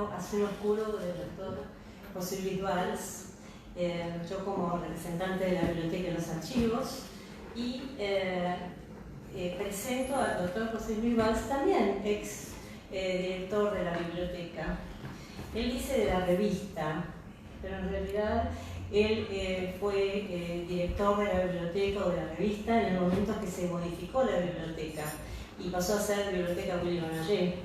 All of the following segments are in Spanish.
libro Azul Oscuro del doctor José Luis Valls, yo como representante de la Biblioteca de los Archivos, y presento al doctor José Luis Valls, también ex director de la biblioteca. Él dice de la revista, pero en realidad él fue director de la biblioteca o de la revista en el momento que se modificó la biblioteca y pasó a ser Biblioteca William Nayé.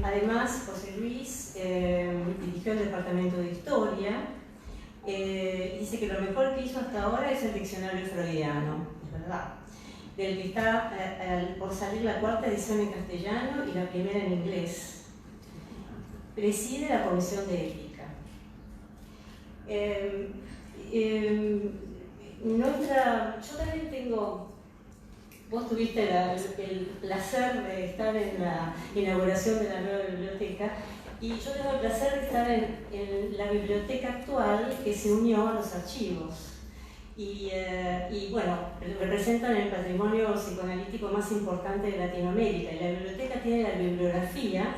Además, José Luis dirigió el departamento de historia. Dice que lo mejor que hizo hasta ahora es el diccionario freudiano, es verdad, del que está por salir la cuarta edición en castellano y la primera en inglés. Preside la Comisión de Ética. Yo también tengo, vos tuviste el placer de estar en la inauguración de la nueva biblioteca, y yo tengo el placer de estar en la biblioteca actual que se unió a los archivos. Y bueno, representan el patrimonio psicoanalítico más importante de Latinoamérica. Y la biblioteca tiene la bibliografía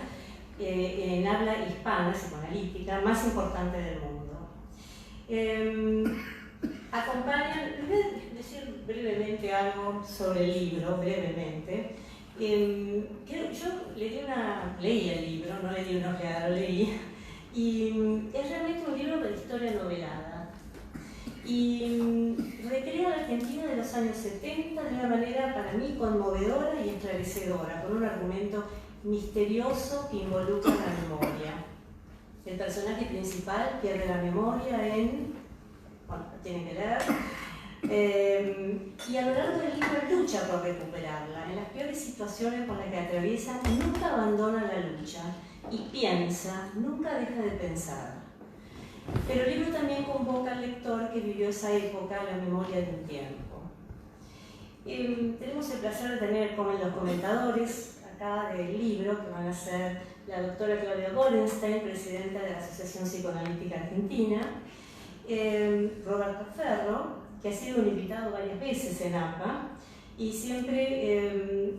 en habla hispana, psicoanalítica, más importante del mundo. Acompañan, les voy a decir brevemente algo sobre el libro, brevemente. Yo leí el libro, no le di una ojeada, lo leí, y es realmente un libro de historia novelada. Y recrea la Argentina de los años 70 de una manera para mí conmovedora y esclarecedora, con un argumento misterioso que involucra la memoria. El personaje principal pierde la memoria bueno, tienen que leer, y a lo largo del libro lucha por recuperarla. En las peores situaciones por las que atraviesa, nunca abandona la lucha y piensa, nunca deja de pensar. Pero el libro también convoca al lector que vivió esa época, la memoria de un tiempo. Tenemos el placer de tener como los comentadores acá del libro, que van a ser la doctora Claudia Gorenstein, presidenta de la Asociación Psicoanalítica Argentina, Roberto Ferro, que ha sido un invitado varias veces en APA, y siempre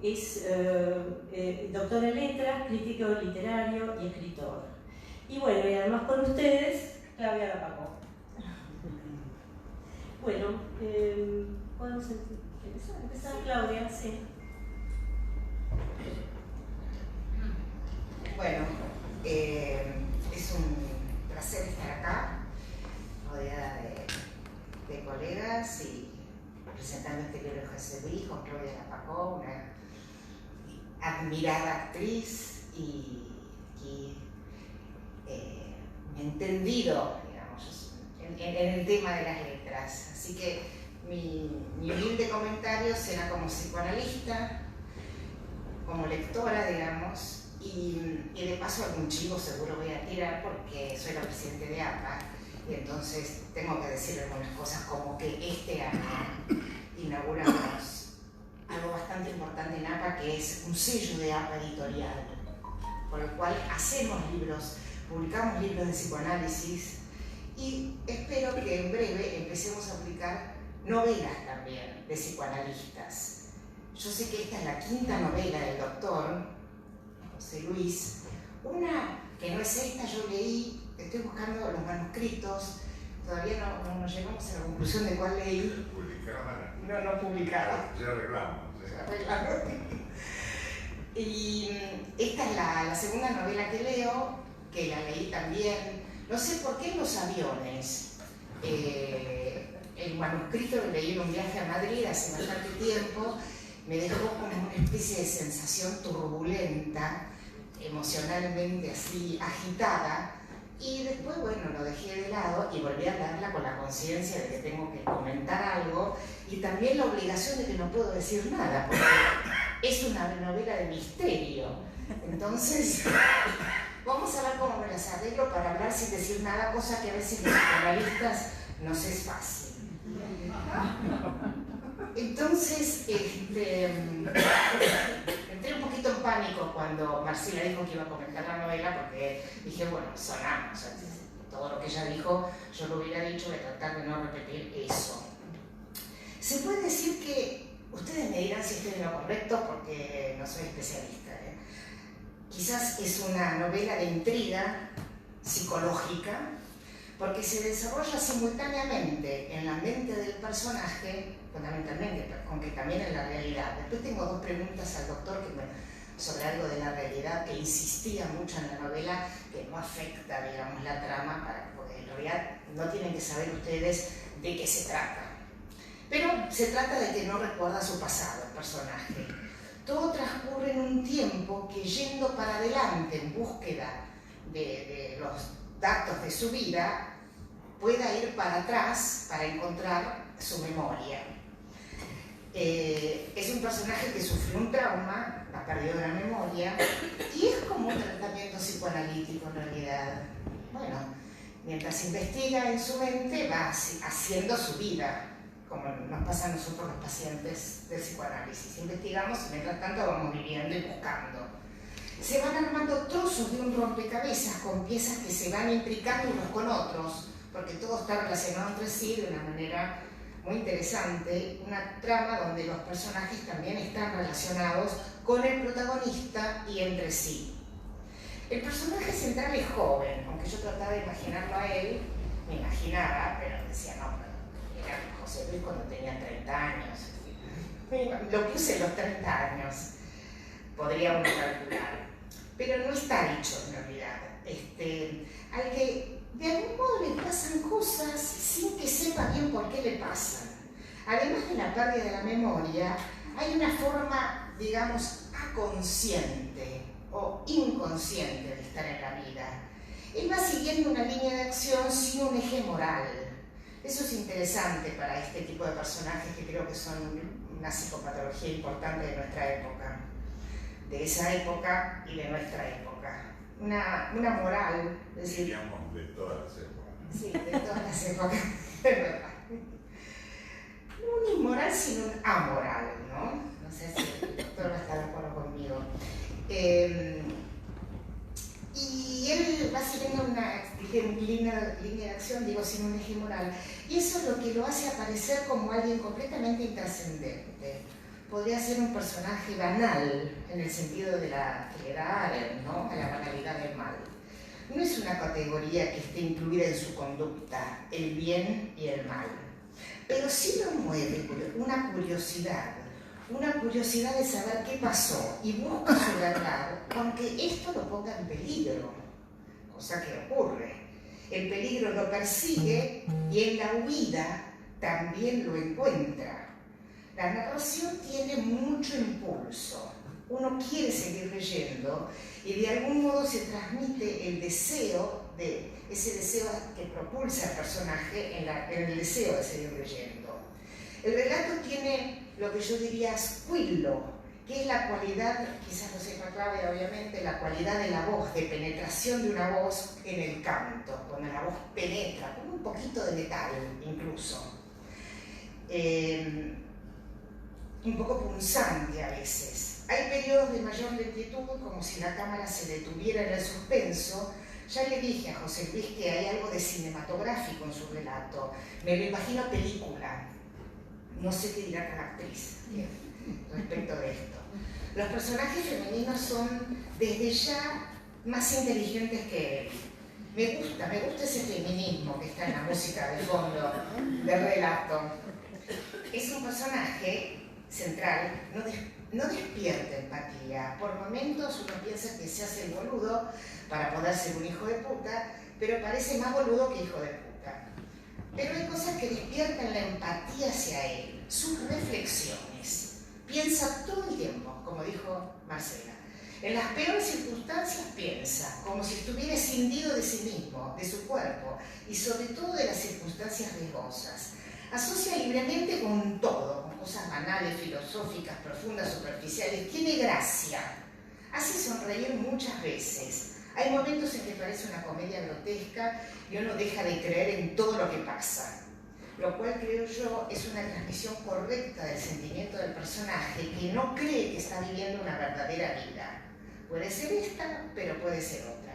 es doctor en letras, crítico literario y escritor. Y bueno, y además con ustedes, Claudia Lapacó. Bueno, podemos empezar, Claudia, sí. Bueno, es un placer estar acá, rodeada de colegas y presentando este libro de José Luis con Claudia Lapacó, una admirada actriz y entendido, digamos, en el tema de las letras. Así que mi humilde comentario será como psicoanalista, como lectora, digamos, y de paso algún chivo seguro voy a tirar porque soy la presidenta de APA, y entonces tengo que decir algunas cosas como que este año inauguramos algo bastante importante en APA, que es un sello de APA editorial, por el cual hacemos libros, publicamos libros de psicoanálisis, y espero que en breve empecemos a publicar novelas también de psicoanalistas. Yo sé que esta es la quinta novela del doctor José Luis. Una que no es esta, yo leí, estoy buscando los manuscritos, todavía no llegamos a la conclusión de cuál leí. Publicada. No publicada. Ya arreglamos. Y esta es la segunda novela que leo, que la leí también, no sé por qué, en los aviones. El manuscrito lo leí en un viaje a Madrid hace bastante tiempo, me dejó como una especie de sensación turbulenta, emocionalmente así agitada, y después, bueno, lo dejé de lado y volví a leerla con la conciencia de que tengo que comentar algo y también la obligación de que no puedo decir nada, porque es una novela de misterio. Entonces, vamos a ver cómo me las arreglo para hablar sin decir nada, cosa que a veces los psicoanalistas nos es fácil. Entonces, entré un poquito en pánico cuando Marcela dijo que iba a comentar la novela, porque dije, bueno, sonamos, todo lo que ella dijo, yo lo hubiera dicho, de tratar de no repetir eso. Se puede decir que, ustedes me dirán si estoy en lo correcto, porque no soy especialista, quizás es una novela de intriga psicológica, porque se desarrolla simultáneamente en la mente del personaje, fundamentalmente, aunque también en la realidad. Después tengo dos preguntas al doctor sobre algo de la realidad que insistía mucho en la novela, que no afecta, digamos, la trama, porque en realidad no tienen que saber ustedes de qué se trata. Pero se trata de que no recuerda su pasado, el personaje. Todo transcurre en un tiempo que, yendo para adelante en búsqueda de los datos de su vida, pueda ir para atrás para encontrar su memoria. Es un personaje que sufrió un trauma, ha perdido la memoria, y es como un tratamiento psicoanalítico en realidad. Bueno, mientras investiga en su mente, va haciendo su vida, como nos pasa a nosotros los pacientes del psicoanálisis. Investigamos y mientras tanto vamos viviendo y buscando. Se van armando trozos de un rompecabezas con piezas que se van implicando unos con otros, porque todo está relacionado entre sí de una manera muy interesante, una trama donde los personajes también están relacionados con el protagonista y entre sí. El personaje central es joven, aunque yo trataba de imaginarlo a él, me imaginaba, pero decía, no, era José Luis cuando tenía 30 años. Lo puse en los 30 años, podría uno calcular. Pero no está dicho en realidad. Al que de algún modo le pasan cosas sin que sepa bien por qué le pasan. Además de la pérdida de la memoria, hay una forma, digamos, aconsciente o inconsciente de estar en la vida. Él va siguiendo una línea de acción sin un eje moral. Eso es interesante para este tipo de personajes que creo que son una psicopatología importante de nuestra época. De esa época y de nuestra época. Una moral, es decir, diríamos de todas las épocas. Sí, de todas las épocas, es verdad. No un inmoral, sino un amoral, ¿no? No sé si el doctor va a estar de acuerdo conmigo. Y él va siguiendo una línea de acción, digo, sin un eje moral. Y eso es lo que lo hace aparecer como alguien completamente intrascendente. Podría ser un personaje banal, en el sentido de la que le da Arendt, ¿no? A la banalidad del mal. No es una categoría que esté incluida en su conducta, el bien y el mal. Pero sí lo mueve una curiosidad de saber qué pasó y busca su verdad, aunque esto lo ponga en peligro, cosa que ocurre. El peligro lo persigue y en la huida también lo encuentra. La narración tiene mucho impulso. Uno quiere seguir leyendo y de algún modo se transmite el deseo, ese deseo que propulsa al personaje en el deseo de seguir leyendo. El relato tiene lo que yo diría squillo, que es la cualidad, quizás no sepa clave obviamente, la cualidad de la voz, de penetración de una voz en el canto, cuando la voz penetra, con un poquito de metal incluso. Un poco punzante a veces. Hay periodos de mayor lentitud, como si la cámara se detuviera en el suspenso. Ya le dije a José Luis que hay algo de cinematográfico en su relato. Me lo imagino película. No sé qué dirá cada actriz respecto de esto. Los personajes femeninos son desde ya más inteligentes que él. Me gusta ese feminismo que está en la música de fondo del relato. Es un personaje central, no despierta empatía. Por momentos uno piensa que se hace el boludo para poder ser un hijo de puta, pero parece más boludo que hijo de puta. Pero hay cosas que despiertan la empatía hacia él, sus reflexiones. Piensa todo el tiempo, como dijo Marcela. En las peores circunstancias piensa, como si estuviera escindido de sí mismo, de su cuerpo, y sobre todo de las circunstancias riesgosas. Asocia libremente con todo, con cosas banales, filosóficas, profundas, superficiales. Tiene gracia. Hace sonreír muchas veces. Hay momentos en que parece una comedia grotesca y uno deja de creer en todo lo que pasa. Lo cual, creo yo, es una transmisión correcta del sentimiento del personaje, que no cree que está viviendo una verdadera vida. Puede ser esta, pero puede ser otra.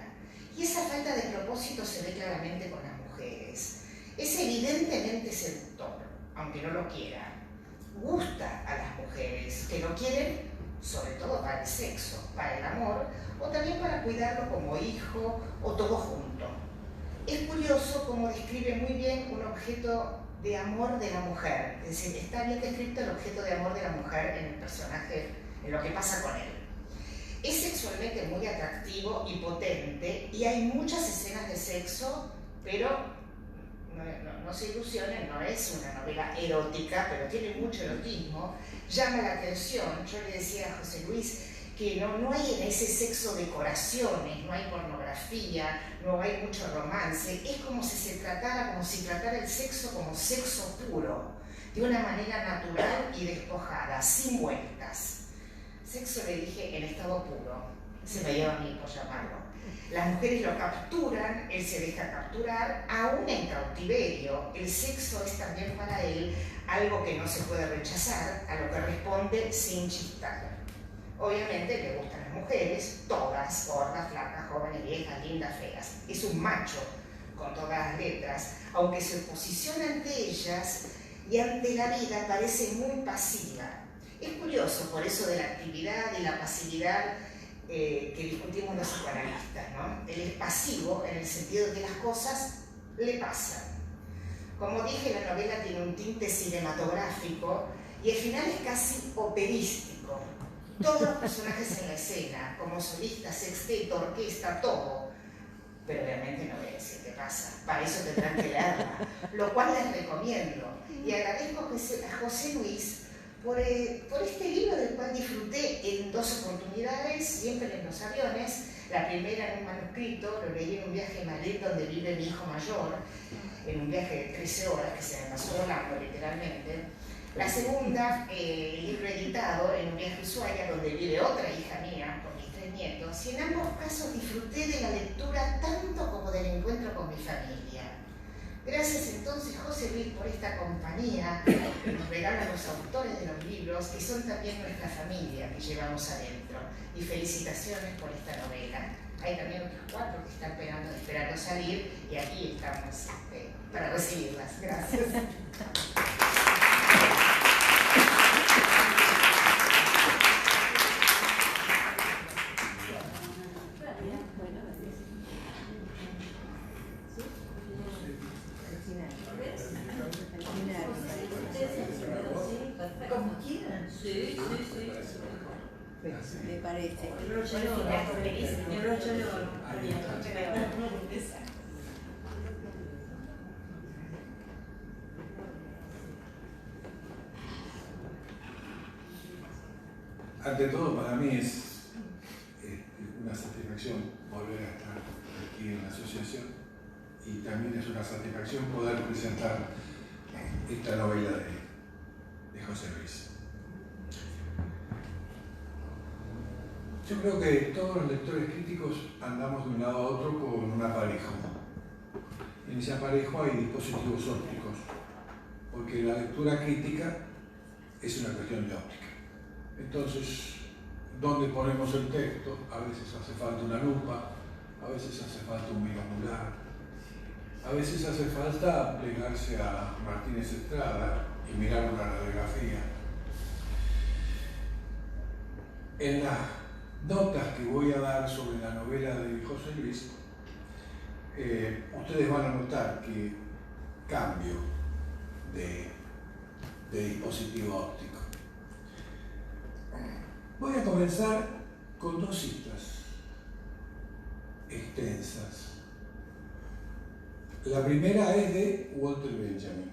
Y esa falta de propósito se ve claramente con las mujeres. Es evidentemente seductor, aunque no lo quiera. Gusta a las mujeres que lo quieren sobre todo para el sexo, para el amor, o también para cuidarlo como hijo o todo junto. Es curioso cómo describe muy bien un objeto de amor de la mujer, es decir, está bien descrito el objeto de amor de la mujer en el personaje, en lo que pasa con él. Es sexualmente muy atractivo y potente y hay muchas escenas de sexo, pero no se ilusionen, no es una novela erótica, pero tiene mucho erotismo, llama la atención. Yo le decía a José Luis que no hay en ese sexo decoraciones, no hay pornografía, no hay mucho romance, es como si tratara el sexo como sexo puro, de una manera natural y despojada, sin vueltas. Sexo, le dije, en estado puro, se me lleva a mí por llamarlo. Las mujeres lo capturan, él se deja capturar, aún en cautiverio. El sexo es también para él algo que no se puede rechazar, a lo que responde sin chistar. Obviamente le gustan las mujeres, todas, gordas, flacas, jóvenes, viejas, lindas, feas. Es un macho, con todas las letras, aunque su posición ante ellas y ante la vida parece muy pasiva. Es curioso por eso de la actividad y la pasividad que discutimos los psicoanalistas, ¿no? Él es pasivo en el sentido de que las cosas le pasan. Como dije, la novela tiene un tinte cinematográfico y el final es casi operístico. Todos los personajes en la escena, como solistas, sexteto, orquesta, todo. Pero obviamente no voy a decir qué pasa, para eso tendrán que leerla, lo cual les recomiendo. Y agradezco a José Luis por este libro del cual disfruté en 2 oportunidades, siempre en los aviones. La primera en un manuscrito, lo leí en un viaje a Madrid donde vive mi hijo mayor, en un viaje de 13 horas que se me pasó volando literalmente. La segunda, el libro editado en un viaje a Ushuaia donde vive otra hija mía con mis 3 nietos, y en ambos casos disfruté de la lectura tanto como del encuentro con mi familia. Gracias entonces, José Luis, por esta compañía que nos regalan los autores de los libros, que son también nuestra familia que llevamos adentro. Y felicitaciones por esta novela. Hay también otros 4 que están esperando salir, y aquí estamos para recibirlas. Gracias. Como quieran. Sí. Me parece. El broche de oro. El broche de oro. Ante todo, para mí es una satisfacción volver a estar aquí en la asociación, y también es una satisfacción poder presentar esta novela de José Luis. Yo creo que todos los lectores críticos andamos de un lado a otro con un aparejo. En ese aparejo hay dispositivos ópticos, porque la lectura crítica es una cuestión de óptica. Entonces, ¿dónde ponemos el texto? A veces hace falta una lupa, a veces hace falta un binocular, a veces hace falta plegarse a Martínez Estrada y mirar una radiografía. En las notas que voy a dar sobre la novela de José Luis, ustedes van a notar que cambio de dispositivo óptico. Voy a comenzar con 2 citas extensas. La primera es de Walter Benjamin.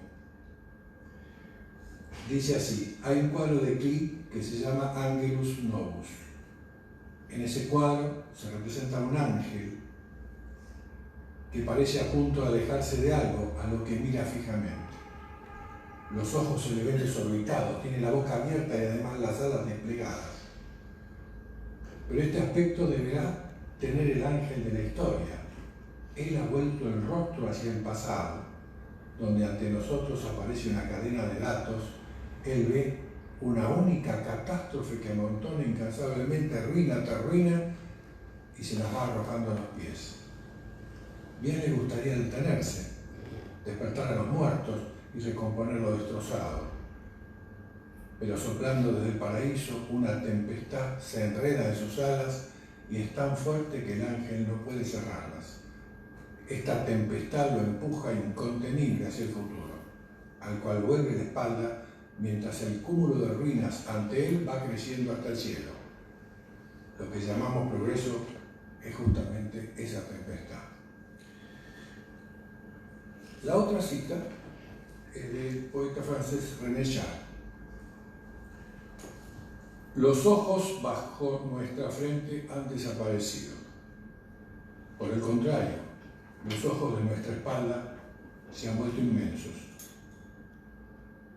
Dice así: hay un cuadro de Klee que se llama Angelus Novus. En ese cuadro se representa un ángel que parece a punto de alejarse de algo a lo que mira fijamente. Los ojos se le ven desorbitados, tiene la boca abierta y además las alas desplegadas. Pero este aspecto deberá tener el ángel de la historia. Él ha vuelto el rostro hacia el pasado, donde ante nosotros aparece una cadena de datos. Él ve una única catástrofe que amontona incansablemente ruina tras ruina y se las va arrojando a los pies. Bien le gustaría detenerse, despertar a los muertos y recomponer lo destrozado. pero soplando desde el paraíso una tempestad se enreda en sus alas y es tan fuerte que el ángel no puede cerrarlas. Esta tempestad lo empuja incontenible hacia el futuro, al cual vuelve la espalda mientras el cúmulo de ruinas ante él va creciendo hasta el cielo. Lo que llamamos progreso es justamente esa tempestad. La otra cita es del poeta francés René Char. Los ojos bajo nuestra frente han desaparecido. Por el contrario, los ojos de nuestra espalda se han vuelto inmensos.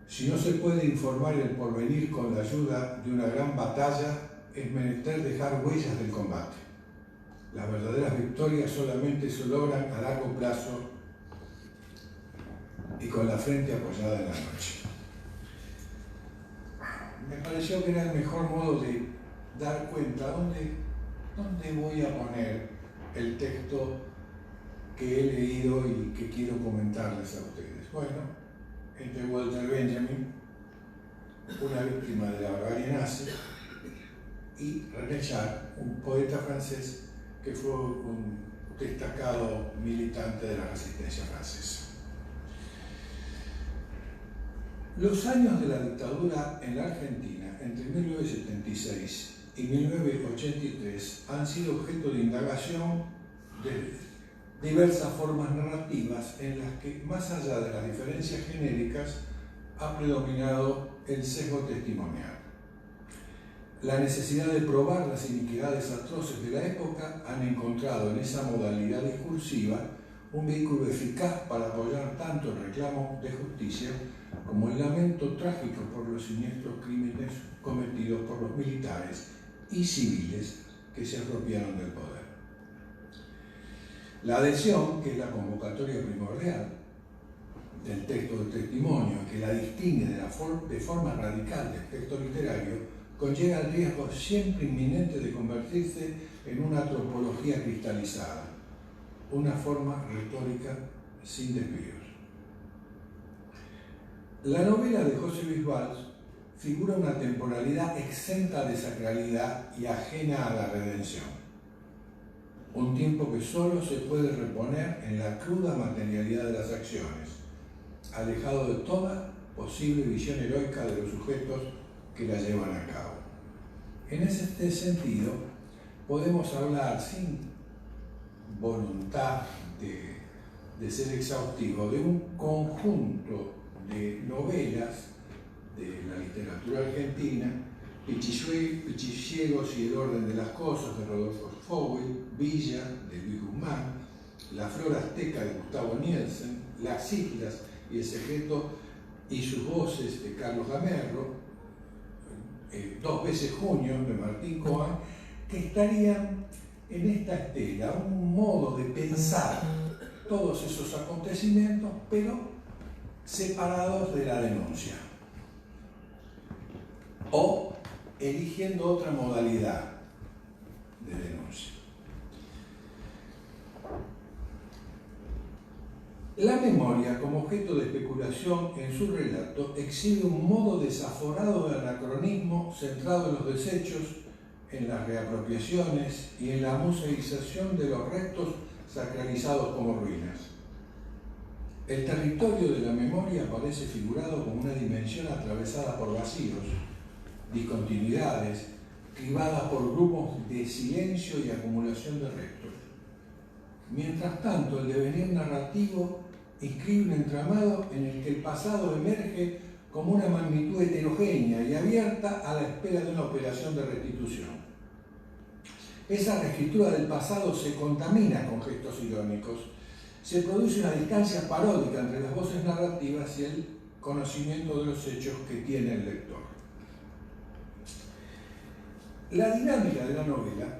Si no se puede informar el porvenir con la ayuda de una gran batalla, es menester dejar huellas del combate. Las verdaderas victorias solamente se logran a largo plazo y con la frente apoyada en la noche. Me pareció que era el mejor modo de dar cuenta dónde voy a poner el texto que he leído y que quiero comentarles a ustedes. Bueno, entre Walter Benjamin, una víctima de la barbarie nazi, y René Char, un poeta francés que fue un destacado militante de la resistencia francesa. Los años de la dictadura en la Argentina, entre 1976 y 1983, han sido objeto de indagación de diversas formas narrativas en las que, más allá de las diferencias genéricas, ha predominado el sesgo testimonial. La necesidad de probar las iniquidades atroces de la época han encontrado en esa modalidad discursiva un vehículo eficaz para apoyar tanto el reclamo de justicia como el lamento trágico por los siniestros crímenes cometidos por los militares y civiles que se apropiaron del poder. La adhesión, que es la convocatoria primordial del texto de testimonio, que la distingue de forma radical del texto literario, conlleva el riesgo siempre inminente de convertirse en una antropología cristalizada, una forma retórica sin desvíos. La novela de José Luis Valls figura una temporalidad exenta de sacralidad y ajena a la redención. Un tiempo que solo se puede reponer en la cruda materialidad de las acciones, alejado de toda posible visión heroica de los sujetos que la llevan a cabo. En este sentido, podemos hablar sin voluntad de ser exhaustivo de un conjunto de novelas de la literatura argentina, Pichillegos y el orden de las cosas de Rodolfo Fowell, Villa de Luis Guzmán, La flor azteca de Gustavo Nielsen, Las islas y el secreto y sus voces de Carlos Gamerro, Dos veces junio de Martín Cohen, que estarían en esta estela, un modo de pensar todos esos acontecimientos, pero separados de la denuncia, o eligiendo otra modalidad de denuncia. La memoria, como objeto de especulación en su relato, exhibe un modo desaforado de anacronismo centrado en los desechos, en las reapropiaciones y en la museización de los restos sacralizados como ruinas. El territorio de la memoria aparece figurado como una dimensión atravesada por vacíos, discontinuidades, cribada por grupos de silencio y acumulación de restos. Mientras tanto, el devenir narrativo inscribe un entramado en el que el pasado emerge como una magnitud heterogénea y abierta a la espera de una operación de restitución. Esa reescritura del pasado se contamina con gestos irónicos. Se produce una distancia paródica entre las voces narrativas y el conocimiento de los hechos que tiene el lector. La dinámica de la novela,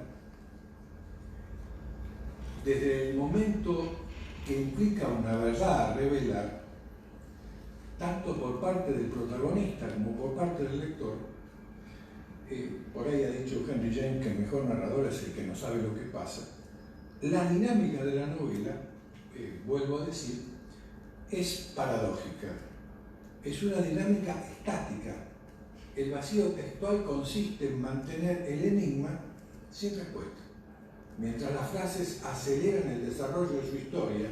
desde el momento que implica una verdad a revelar, tanto por parte del protagonista como por parte del lector, por ahí ha dicho Henry James que el mejor narrador es el que no sabe lo que pasa. La dinámica de la novela, vuelvo a decir, es paradójica. Es una dinámica estática, el vacío textual consiste en mantener el enigma sin respuesta. Mientras las frases aceleran el desarrollo de su historia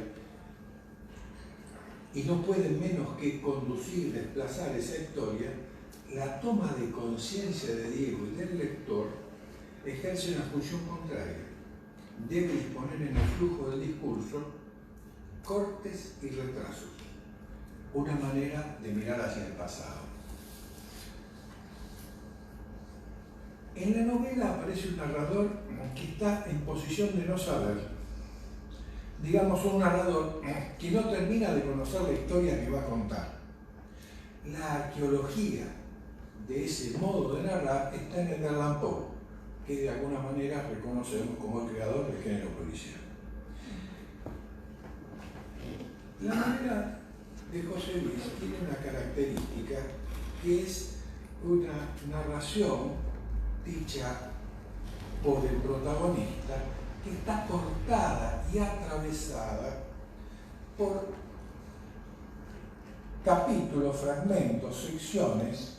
y no pueden menos que conducir, desplazar esa historia, la toma de conciencia de Diego y del lector ejerce una función contraria. Debe disponer en el flujo del discurso cortes y retrasos, una manera de mirar hacia el pasado. En la novela aparece un narrador que está en posición de no saber. Digamos, un narrador que no termina de conocer la historia que va a contar. La arqueología de ese modo de narrar está en Edgar Allan Poe, que de alguna manera reconocemos como el creador del género policial. La novela de José Luis tiene una característica que es una narración dicha por el protagonista, que está cortada y atravesada por capítulos, fragmentos, secciones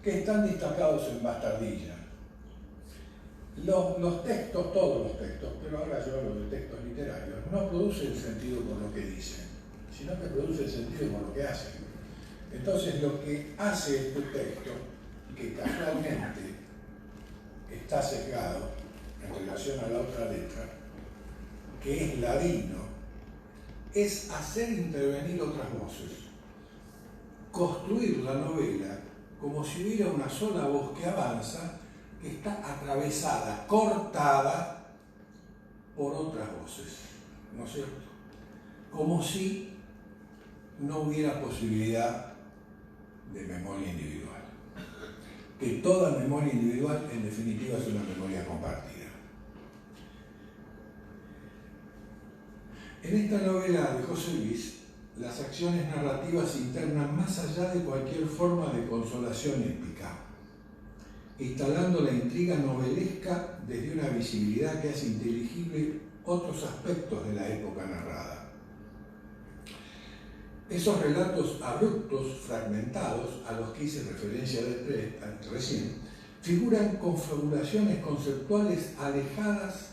que están destacados en bastardilla. Los textos, todos los textos, pero ahora yo hablo de textos literarios, no producen sentido por lo que dicen, sino que producen sentido por lo que hacen. Entonces, lo que hace este texto, que casualmente está sesgado en relación a la otra letra, que es ladino, es hacer intervenir otras voces, construir la novela como si hubiera una sola voz que avanza, que está atravesada, cortada por otras voces, ¿no es cierto? Como si no hubiera posibilidad de memoria individual. Que toda memoria individual, en definitiva, es una memoria compartida. En esta novela de José Luis, las acciones narrativas se internan más allá de cualquier forma de consolación épica, instalando la intriga novelesca desde una visibilidad que hace inteligible otros aspectos de la época narrada. Esos relatos abruptos, fragmentados, a los que hice referencia recién, figuran confabulaciones conceptuales alejadas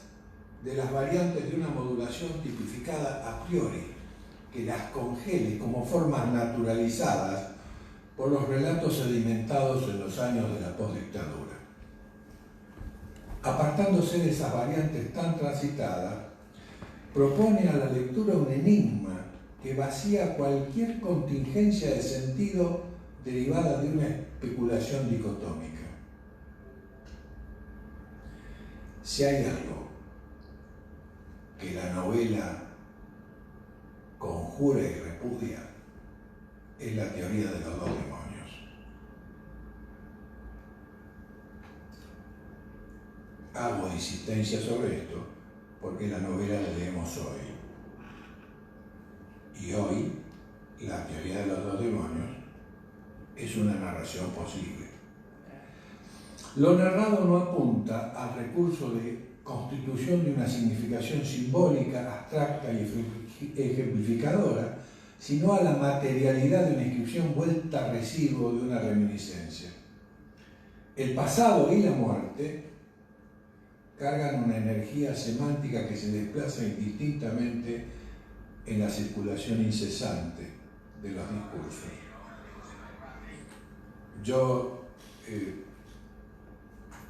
de las variantes de una modulación tipificada a priori, que las congele como formas naturalizadas por los relatos sedimentados en los años de la postdictadura. Apartándose de esas variantes tan transitadas, propone a la lectura un enigma que vacía cualquier contingencia de sentido derivada de una especulación dicotómica. Si hay algo que la novela conjura y repudia, es la teoría de los dos demonios. Hago insistencia sobre esto porque la novela la leemos hoy. Y hoy, la teoría de los dos demonios es una narración posible. Lo narrado no apunta al recurso de constitución de una significación simbólica, abstracta y ejemplificadora, sino a la materialidad de una inscripción vuelta a residuo de una reminiscencia. El pasado y la muerte cargan una energía semántica que se desplaza indistintamente en la circulación incesante de los discursos.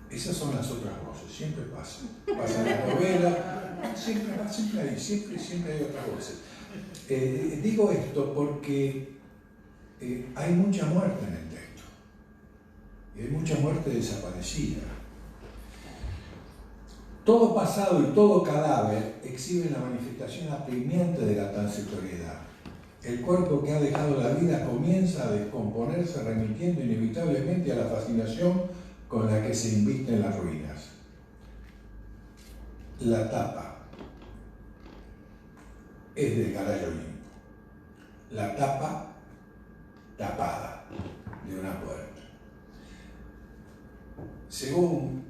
Esas son las otras voces, siempre pasa. Pasa en la novela, siempre hay otras voces. Digo esto porque hay mucha muerte en el texto. Y hay mucha muerte desaparecida. Todo pasado y todo cadáver exhiben la manifestación apremiante de la transitoriedad. El cuerpo que ha dejado la vida comienza a descomponerse, remitiendo inevitablemente a la fascinación con la que se invisten las ruinas. La tapa es del Garay Olimpo. La tapa tapada de una puerta. Según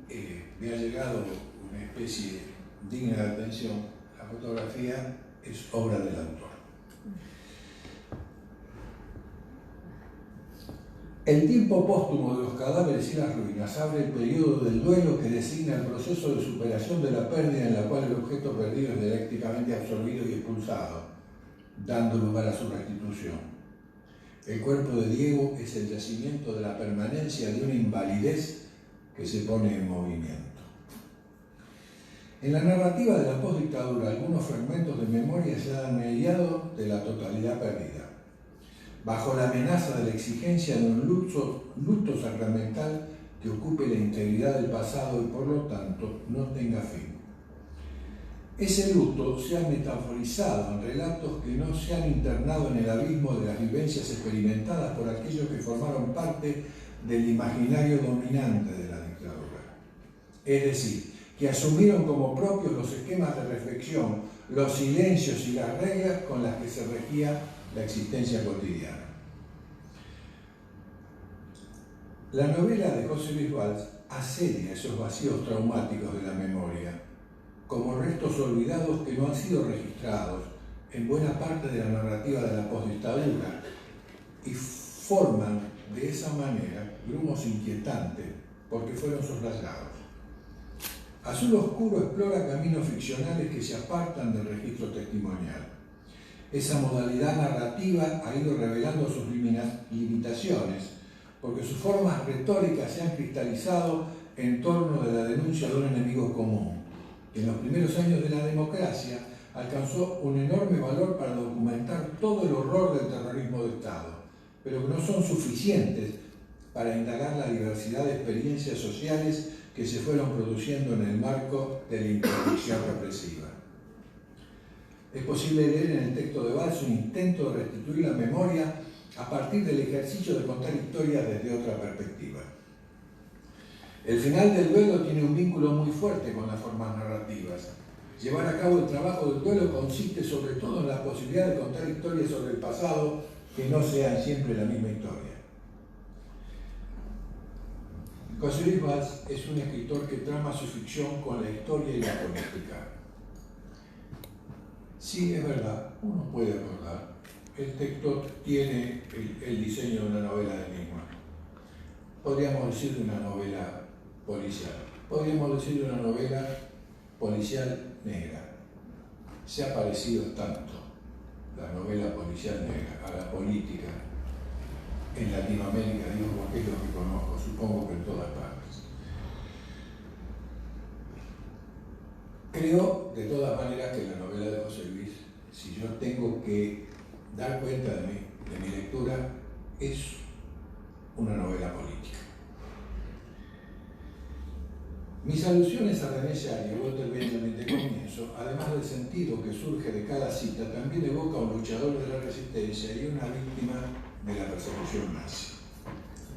me ha llegado una especie digna de atención, la fotografía es obra del autor. El tiempo póstumo de los cadáveres y las ruinas abre el periodo del duelo que designa el proceso de superación de la pérdida en la cual el objeto perdido es dialécticamente absorbido y expulsado, dando lugar a su restitución. El cuerpo de Diego es el yacimiento de la permanencia de una invalidez que se pone en movimiento. En la narrativa de la postdictadura, algunos fragmentos de memoria se han mediado de la totalidad perdida, bajo la amenaza de la exigencia de un luto sacramental que ocupe la integridad del pasado y por lo tanto no tenga fin. Ese luto se ha metaforizado en relatos que no se han internado en el abismo de las vivencias experimentadas por aquellos que formaron parte del imaginario dominante de la dictadura. Es decir, que asumieron como propios los esquemas de reflexión, los silencios y las reglas con las que se regía la existencia cotidiana. La novela de José Luis Valls asedia esos vacíos traumáticos de la memoria, como restos olvidados que no han sido registrados en buena parte de la narrativa de la postdictadura y forman de esa manera grumos inquietantes porque fueron soslayados. Azul Oscuro explora caminos ficcionales que se apartan del registro testimonial. Esa modalidad narrativa ha ido revelando sus limitaciones, porque sus formas retóricas se han cristalizado en torno de la denuncia de un enemigo común, que en los primeros años de la democracia alcanzó un enorme valor para documentar todo el horror del terrorismo de Estado, pero que no son suficientes para indagar la diversidad de experiencias sociales que se fueron produciendo en el marco de la interdicción represiva. Es posible leer en el texto de Valls un intento de restituir la memoria a partir del ejercicio de contar historias desde otra perspectiva. El final del duelo tiene un vínculo muy fuerte con las formas narrativas. Llevar a cabo el trabajo del duelo consiste sobre todo en la posibilidad de contar historias sobre el pasado que no sean siempre la misma historia. José Luis Valls es un escritor que trama su ficción con la historia y la política. Sí, es verdad, uno puede acordar. El texto tiene el diseño de una novela de enigma. Podríamos decir de una novela policial. Podríamos decir de una novela policial negra. Se ha parecido tanto la novela policial negra a la política en Latinoamérica, digo porque es lo que conozco, supongo que en todas partes. Creo, de todas maneras, que la novela de José Luis, si yo tengo que dar cuenta de mi lectura, es una novela política. Mis alusiones a René Char y Walter Benjamin de comienzo, además del sentido que surge de cada cita, también evoca a un luchador de la resistencia y una víctima de la persecución nazi.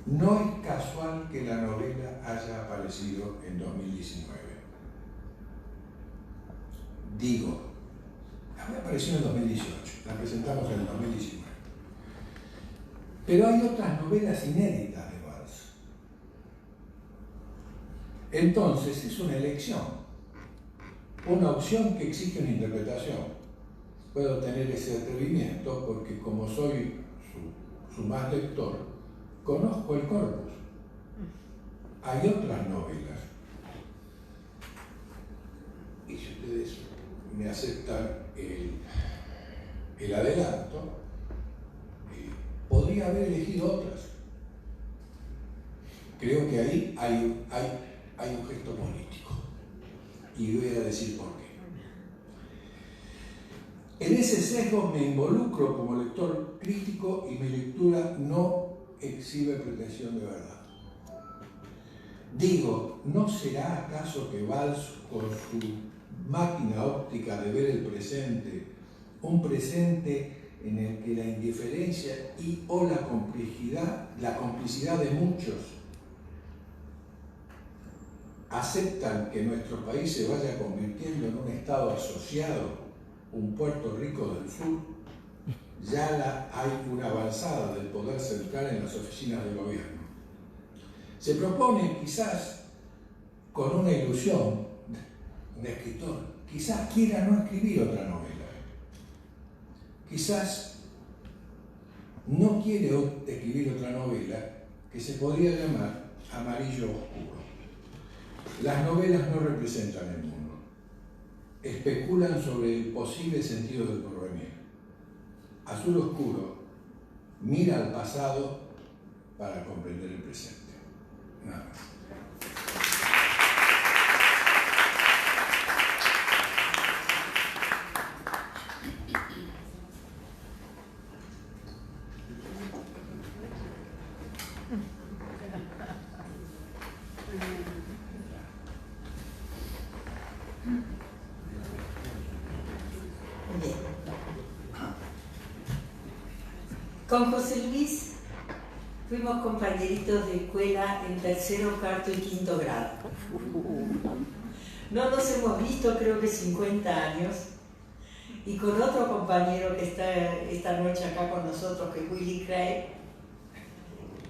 No es casual que la novela haya aparecido en 2019. Digo, había aparecido en 2018, la presentamos en el 2019. Pero hay otras novelas inéditas de Valls. Entonces es una elección, una opción que exige una interpretación. Puedo tener ese atrevimiento porque como soy su más lector, conozco el corpus. Hay otras novelas. Y si ustedes me aceptan el adelanto, podría haber elegido otras. Creo que ahí hay un gesto político. Y voy a decir por qué. En ese sesgo me involucro como lector crítico y mi lectura no exhibe pretensión de verdad. Digo, ¿no será acaso que Valls, con su máquina óptica de ver el presente, un presente en el que la indiferencia y o la complicidad de muchos aceptan que nuestro país se vaya convirtiendo en un estado asociado, un Puerto Rico del Sur, ya hay una avanzada del poder central en las oficinas del gobierno? Se propone, quizás con una ilusión de escritor, quizás quiera no escribir otra novela, quizás no quiere escribir otra novela que se podría llamar amarillo oscuro. Las novelas no representan el mundo, especulan sobre el posible sentido del porvenir. Azul oscuro mira al pasado para comprender el presente. Nada más. Con José Luis fuimos compañeritos de escuela en tercero, cuarto y quinto grado. No nos hemos visto creo que 50 años, y con otro compañero que está esta noche acá con nosotros, que es Willy Craig,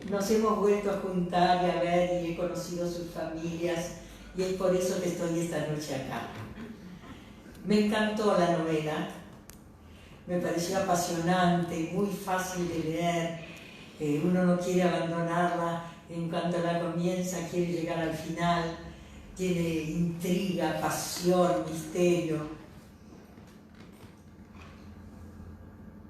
nos hemos vuelto a juntar y a ver, y he conocido sus familias, y es por eso que estoy esta noche acá. Me encantó la novela. Me pareció apasionante, muy fácil de leer, uno no quiere abandonarla, en cuanto la comienza quiere llegar al final, tiene intriga, pasión, misterio.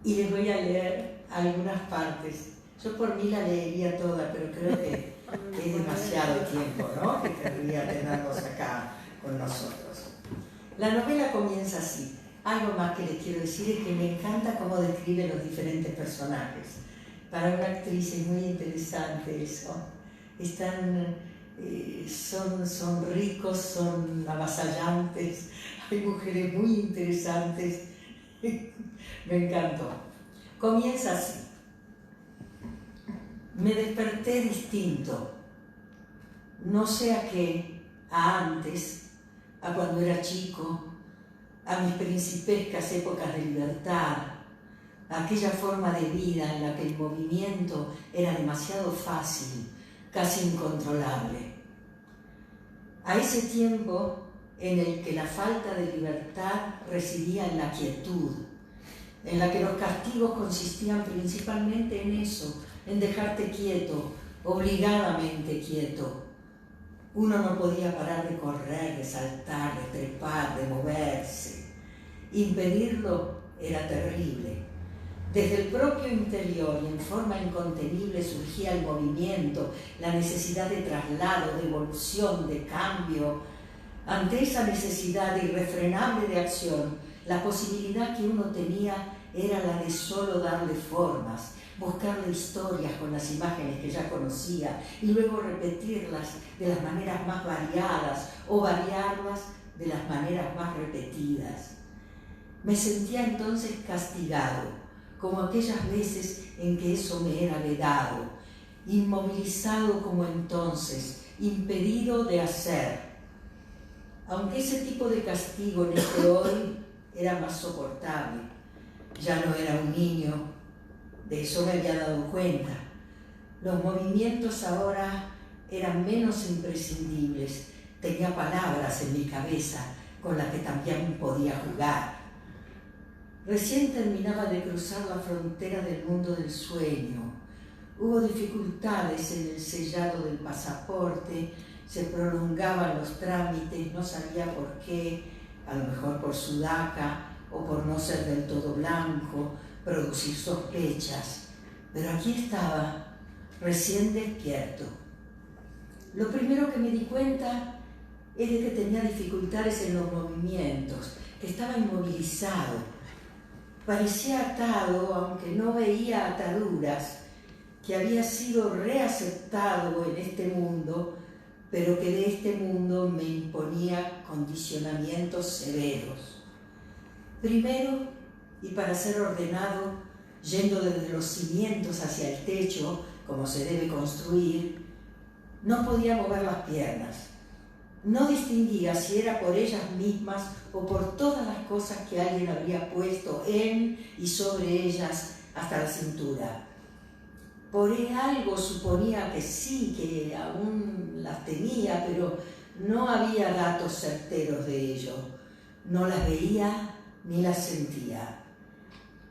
Y les voy a leer algunas partes. Yo por mí la leería toda, pero creo que es demasiado tiempo, ¿no?, que querría tenerlos acá con nosotros. La novela comienza así. Algo más que les quiero decir es que me encanta cómo describe los diferentes personajes. Para una actriz es muy interesante eso. Son ricos, son avasallantes, hay mujeres muy interesantes. Me encantó. Comienza así. Me desperté distinto. No sé a qué, a antes, a cuando era chico, a mis principescas épocas de libertad, a aquella forma de vida en la que el movimiento era demasiado fácil, casi incontrolable. A ese tiempo en el que la falta de libertad residía en la quietud, en la que los castigos consistían principalmente en eso, en dejarte quieto, obligadamente quieto. Uno no podía parar de correr, de saltar, de trepar, de moverse. Impedirlo era terrible. Desde el propio interior y en forma incontenible surgía el movimiento, la necesidad de traslado, de evolución, de cambio. Ante esa necesidad irrefrenable de acción, la posibilidad que uno tenía era la de solo darle formas, buscarle historias con las imágenes que ya conocía y luego repetirlas de las maneras más variadas o variarlas de las maneras más repetidas. Me sentía entonces castigado, como aquellas veces en que eso me era vedado, inmovilizado como entonces, impedido de hacer. Aunque ese tipo de castigo en el que hoy era más soportable, ya no era un niño, de eso me había dado cuenta. Los movimientos ahora eran menos imprescindibles, tenía palabras en mi cabeza con las que también podía jugar. Recién terminaba de cruzar la frontera del mundo del sueño. Hubo dificultades en el sellado del pasaporte, se prolongaban los trámites, no sabía por qué, a lo mejor por sudaca o por no ser del todo blanco, producir sospechas. Pero aquí estaba, recién despierto. Lo primero que me di cuenta es de que tenía dificultades en los movimientos, que estaba inmovilizado. Parecía atado, aunque no veía ataduras, que había sido reaceptado en este mundo, pero que de este mundo me imponía condicionamientos severos. Primero, y para ser ordenado, yendo desde los cimientos hacia el techo, como se debe construir, no podía mover las piernas. No distinguía si era por ellas mismas o por todas las cosas que alguien habría puesto en y sobre ellas hasta la cintura. Por algo suponía que sí, que aún las tenía, pero no había datos certeros de ello. No las veía ni las sentía.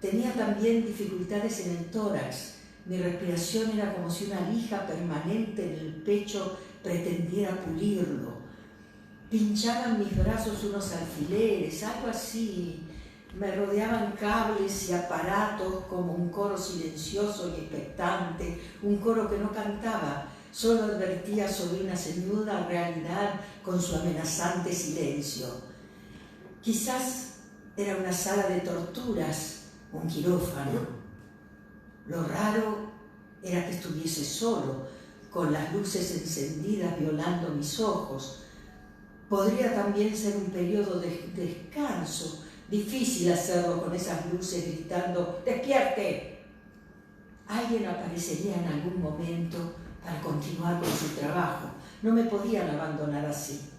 Tenía también dificultades en el tórax, Mi respiración era como si una lija permanente en el pecho pretendiera pulirlo. Pinchaban mis brazos unos alfileres, algo así. Me rodeaban cables y aparatos como un coro silencioso y expectante, un coro que no cantaba, solo advertía sobre una ceñuda realidad con su amenazante silencio. Quizás era una sala de torturas, un quirófano. Lo raro era que estuviese solo, con las luces encendidas violando mis ojos. Podría también ser un periodo de descanso, difícil hacerlo con esas luces gritando ¡despierte! Alguien aparecería en algún momento para continuar con su trabajo. No me podían abandonar así.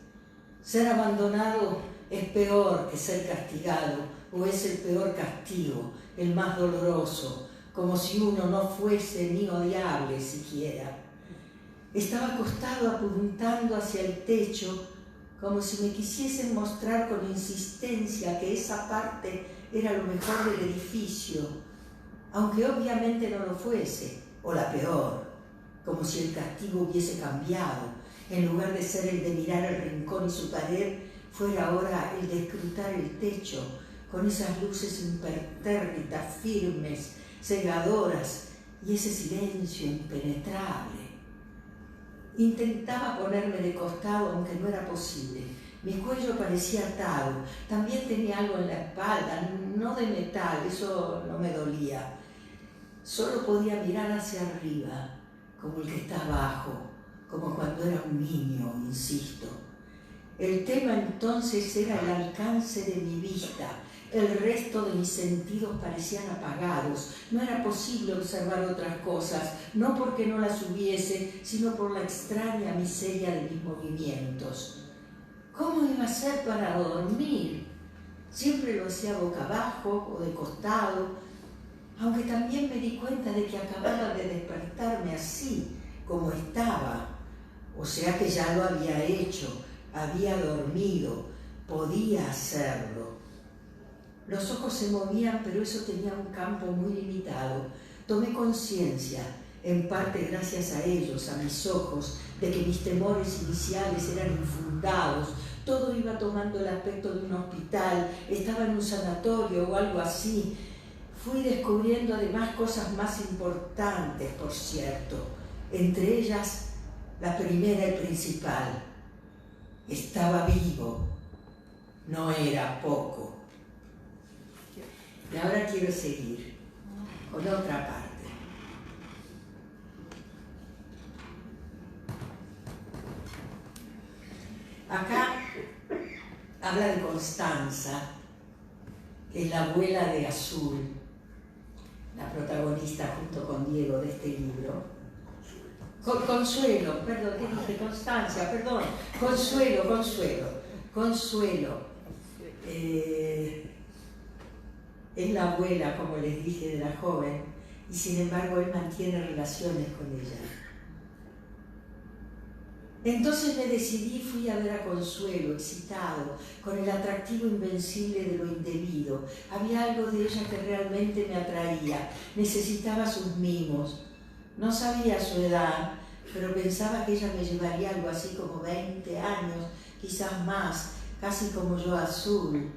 Ser abandonado es peor que ser castigado, o es el peor castigo, el más doloroso, como si uno no fuese ni odiable siquiera. Estaba acostado apuntando hacia el techo, como si me quisiesen mostrar con insistencia que esa parte era lo mejor del edificio, aunque obviamente no lo fuese, o la peor, como si el castigo hubiese cambiado. En lugar de ser el de mirar el rincón y su pared, fuera ahora el de escrutar el techo, con esas luces impertérritas, firmes, cegadoras, y ese silencio impenetrable. Intentaba ponerme de costado, aunque no era posible. Mi cuello parecía atado. También tenía algo en la espalda, no de metal, eso no me dolía. Solo podía mirar hacia arriba, como el que está abajo, como cuando era un niño, insisto. El tema entonces era el alcance de mi vista. El resto de mis sentidos parecían apagados. No era posible observar otras cosas, no porque no las hubiese, sino por la extraña miseria de mis movimientos. ¿Cómo iba a ser para dormir? Siempre lo hacía boca abajo o de costado, aunque también me di cuenta de que acababa de despertarme así, como estaba. O sea que ya lo había hecho, había dormido, podía hacerlo. Los ojos se movían, pero eso tenía un campo muy limitado. Tomé conciencia, en parte gracias a ellos, a mis ojos, de que mis temores iniciales eran infundados. Todo iba tomando el aspecto de un hospital, estaba en un sanatorio o algo así. Fui descubriendo además cosas más importantes, por cierto. Entre ellas, la primera y principal. Estaba vivo. No era poco. Y ahora quiero seguir con otra parte. Acá habla de Constanza, que es la abuela de Azul, la protagonista junto con Diego de este libro. Consuelo, perdón, ¿qué dije? Constancia, perdón. Consuelo. Es la abuela, como les dije, de la joven, y sin embargo él mantiene relaciones con ella. Entonces me decidí y fui a ver a Consuelo, excitado, con el atractivo invencible de lo indebido. Había algo de ella que realmente me atraía. Necesitaba sus mimos. No sabía su edad, pero pensaba que ella me llevaría algo así como 20 años, quizás más, casi como yo a Azul.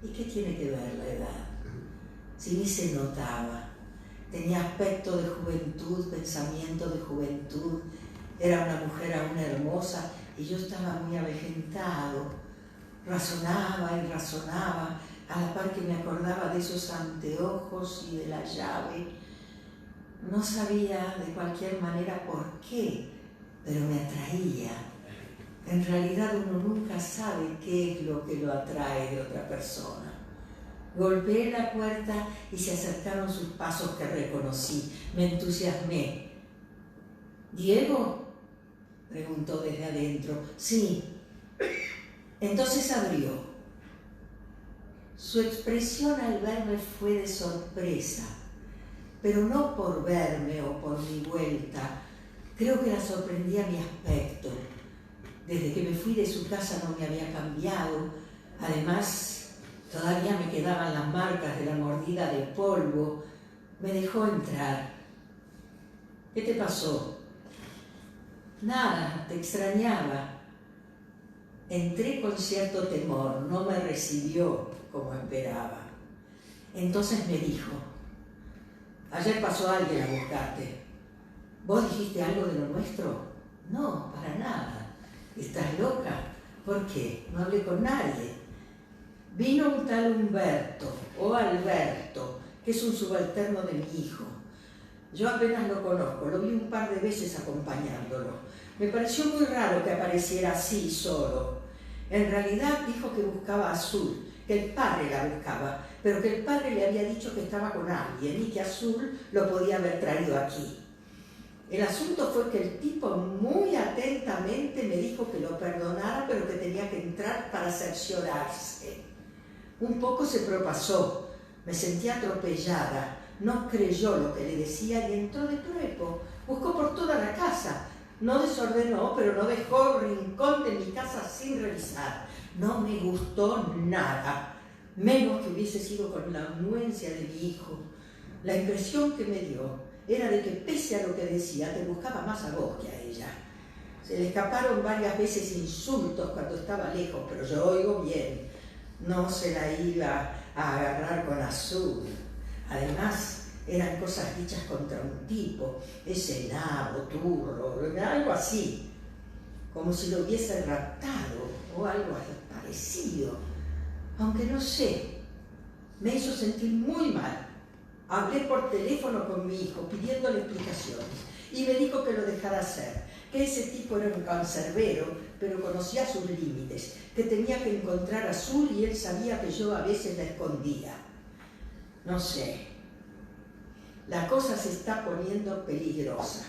¿Y qué tiene que ver la edad? Si ni se notaba. Tenía aspecto de juventud, pensamiento de juventud. Era una mujer aún hermosa y yo estaba muy avejentado. Razonaba y razonaba, a la par que me acordaba de esos anteojos y de la llave. No sabía de cualquier manera por qué, pero me atraía. En realidad uno nunca sabe qué es lo que lo atrae de otra persona. Golpeé la puerta y se acercaron sus pasos que reconocí. Me entusiasmé. ¿Diego?, preguntó desde adentro. Sí. Entonces abrió. Su expresión al verme fue de sorpresa, pero no por verme o por mi vuelta. Creo que la sorprendía mi aspecto. Desde que me fui de su casa no me había cambiado. Además, todavía me quedaban las marcas de la mordida de polvo. Me dejó entrar. ¿Qué te pasó? Nada, te extrañaba. Entré con cierto temor, no me recibió como esperaba. Entonces me dijo, ayer pasó alguien a buscarte. ¿Vos dijiste algo de lo nuestro? No, para nada. ¿Estás loca? ¿Por qué? No hablé con nadie. Vino un tal Humberto, o Alberto, que es un subalterno de mi hijo. Yo apenas lo conozco, lo vi un par de veces acompañándolo. Me pareció muy raro que apareciera así solo. En realidad dijo que buscaba a Azul, que el padre la buscaba, pero que el padre le había dicho que estaba con alguien y que Azul lo podía haber traído aquí. El asunto fue que el tipo muy atentamente me dijo que lo perdonara, pero que tenía que entrar para cerciorarse. Un poco se propasó, me sentí atropellada, no creyó lo que le decía y entró de prepo. Buscó por toda la casa, no desordenó, pero no dejó rincón de mi casa sin revisar. No me gustó nada, menos que hubiese sido con la anuencia de mi hijo. La impresión que me dio era de que pese a lo que decía, te buscaba más a vos que a ella. Se le escaparon varias veces insultos cuando estaba lejos, pero yo oigo bien. No se la iba a agarrar con Azul. Además, eran cosas dichas contra un tipo, ese nabo, turro, algo así, como si lo hubiese raptado o algo parecido. Aunque no sé, me hizo sentir muy mal. Hablé por teléfono con mi hijo pidiéndole explicaciones y me dijo que lo dejara hacer, que ese tipo era un cancerbero, pero conocía sus límites, que tenía que encontrar a Azul y él sabía que yo a veces la escondía. No sé, la cosa se está poniendo peligrosa.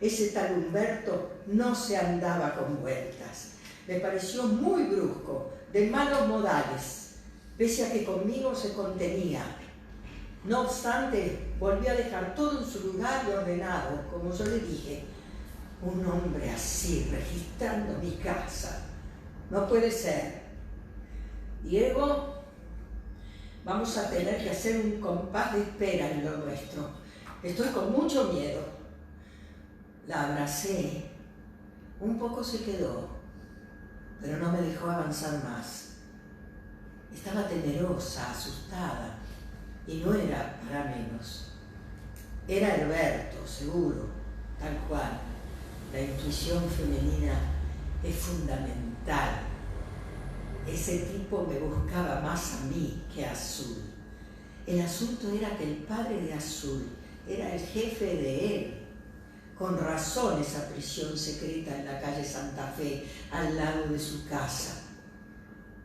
Ese tal Humberto no se andaba con vueltas. Me pareció muy brusco, de malos modales, pese a que conmigo se contenía. No obstante, volvió a dejar todo en su lugar y ordenado, como yo le dije. Un hombre así, registrando mi casa. No puede ser. Diego, vamos a tener que hacer un compás de espera en lo nuestro. Estoy con mucho miedo. La abracé. Un poco se quedó, pero no me dejó avanzar más. Estaba temerosa, asustada. Y no era para menos. Era Alberto, seguro, tal cual. La intuición femenina es fundamental. Ese tipo me buscaba más a mí que a Azul. El asunto era que el padre de Azul era el jefe de él. Con razón esa prisión secreta en la calle Santa Fe, al lado de su casa.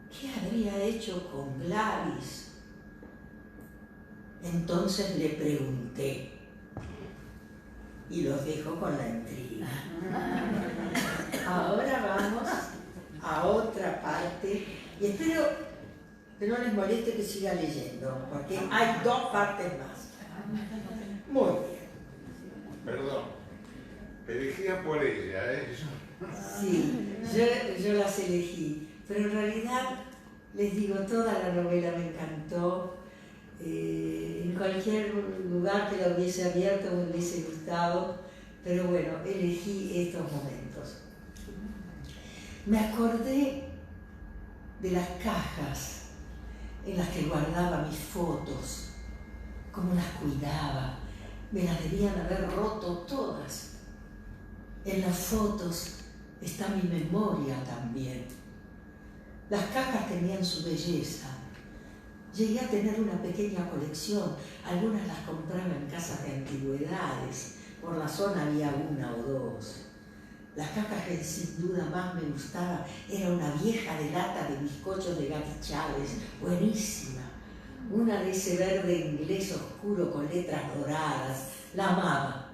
¿Qué habría hecho con Gladys? Entonces le pregunté, y los dejo con la intriga. Ahora vamos a otra parte, y espero que no les moleste que siga leyendo, porque hay 2 partes más. Muy bien. Perdón, elegía por ella, ¿eh? Sí, yo las elegí, pero en realidad, les digo, toda la novela me encantó. En cualquier lugar que la hubiese abierto me hubiese gustado, pero bueno, elegí estos momentos. Me acordé de las cajas en las que guardaba mis fotos, cómo las cuidaba, me las debían haber roto todas. En las fotos está mi memoria también. Las cajas tenían su belleza. Llegué a tener una pequeña colección, algunas las compraba en casas de antigüedades, por la zona había 1 o 2. La caja que sin duda más me gustaba era una vieja de lata de bizcochos de Gaby Chávez, buenísima, una de ese verde inglés oscuro con letras doradas, la amaba.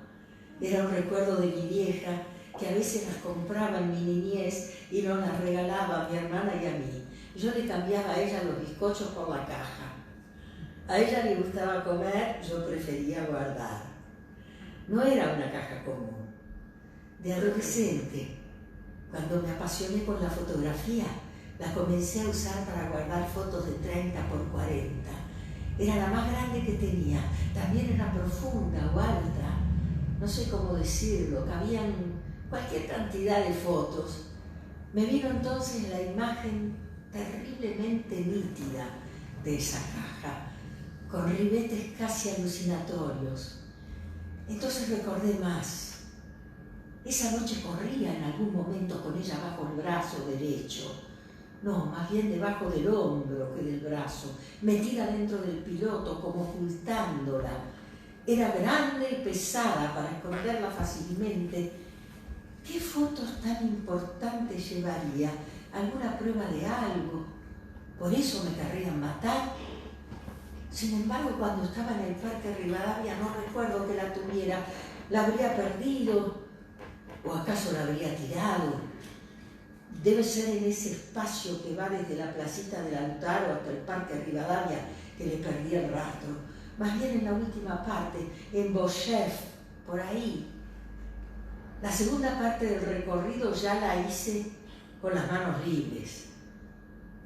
Era un recuerdo de mi vieja que a veces las compraba en mi niñez y nos las regalaba a mi hermana y a mí. Yo le cambiaba a ella los bizcochos por la caja. A ella le gustaba comer, yo prefería guardar. No era una caja común. De adolescente, cuando me apasioné por la fotografía, la comencé a usar para guardar fotos de 30 por 40. Era la más grande que tenía, también era profunda o alta. no sé cómo decirlo, cabían cualquier cantidad de fotos. Me vino entonces la imagen terriblemente nítida de esa caja, con ribetes casi alucinatorios. Entonces recordé más. Esa noche corría en algún momento con ella bajo el brazo derecho, no, más bien debajo del hombro que del brazo, metida dentro del piloto como ocultándola. Era grande y pesada para esconderla fácilmente. ¿Qué fotos tan importantes llevaría? ¿Alguna prueba de algo? ¿Por eso me querrían matar? Sin embargo, cuando estaba en el Parque Rivadavia no recuerdo que la tuviera. ¿La habría perdido? ¿O acaso la habría tirado? Debe ser en ese espacio que va desde la placita del Lautaro hasta el Parque Rivadavia que le perdí el rastro. Más bien en la última parte, en Beauchef, por ahí. La segunda parte del recorrido ya la hice con las manos libres.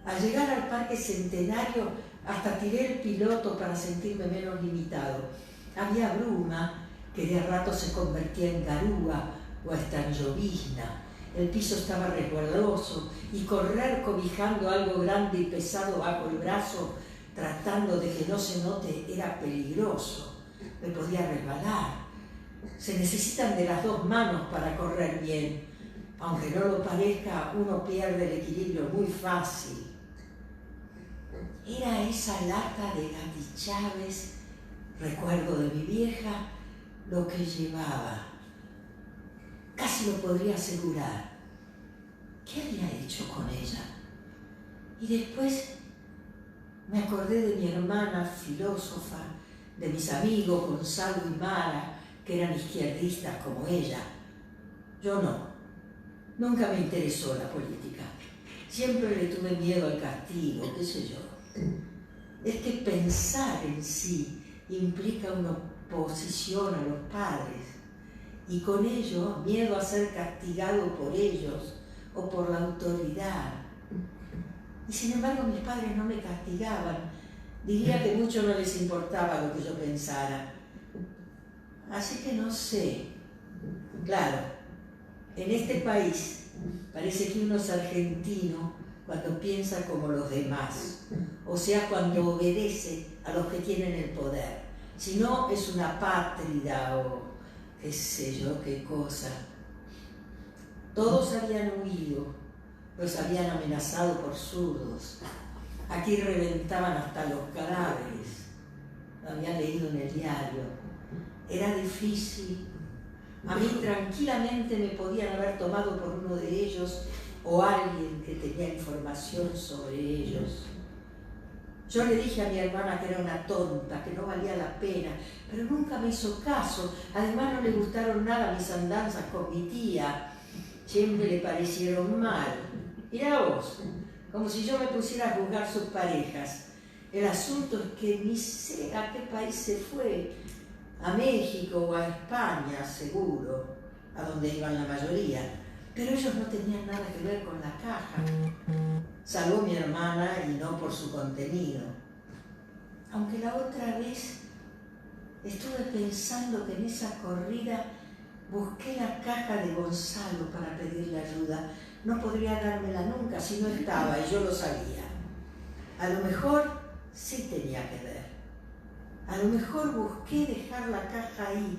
Al llegar al Parque Centenario, hasta tiré el piloto para sentirme menos limitado. Había bruma que de a rato se convertía en garúa o hasta en llovizna. El piso estaba resbaloso y correr cobijando algo grande y pesado bajo el brazo, tratando de que no se note, era peligroso. Me podía resbalar. Se necesitan de las dos manos para correr bien. Aunque no lo parezca, uno pierde el equilibrio muy fácil. Era esa lata de Gatti Chávez, recuerdo de mi vieja, lo que llevaba. Casi lo podría asegurar. ¿Qué había hecho con ella? Y después me acordé de mi hermana filósofa, de mis amigos Gonzalo y Mara, que eran izquierdistas como ella. Yo no. Nunca me interesó la política. Siempre le tuve miedo al castigo, qué sé yo. Es que pensar en sí implica una oposición a los padres y con ello miedo a ser castigado por ellos o por la autoridad. Y sin embargo mis padres no me castigaban. Diría que mucho no les importaba lo que yo pensara. Así que no sé. Claro, en este país parece que uno es argentino cuando piensa como los demás, o sea, cuando obedece a los que tienen el poder. Si no, es una apátrida o qué sé yo, qué cosa. Todos habían huido, los habían amenazado por zurdos. Aquí reventaban hasta los cadáveres. Lo había leído en el diario. Era difícil. A mí tranquilamente me podían haber tomado por uno de ellos o alguien que tenía información sobre ellos. Yo le dije a mi hermana que era una tonta, que no valía la pena, pero nunca me hizo caso. Además no le gustaron nada mis andanzas con mi tía. Siempre le parecieron mal. Mirá vos, como si yo me pusiera a juzgar sus parejas. El asunto es que ni sé a qué país se fue. A México o a España, seguro, a donde iban la mayoría. Pero ellos no tenían nada que ver con la caja. Salvo mi hermana y no por su contenido. Aunque la otra vez estuve pensando que en esa corrida busqué la caja de Gonzalo para pedirle ayuda. No podría dármela nunca si no estaba y yo lo sabía. A lo mejor sí tenía que ver. A lo mejor busqué dejar la caja ahí.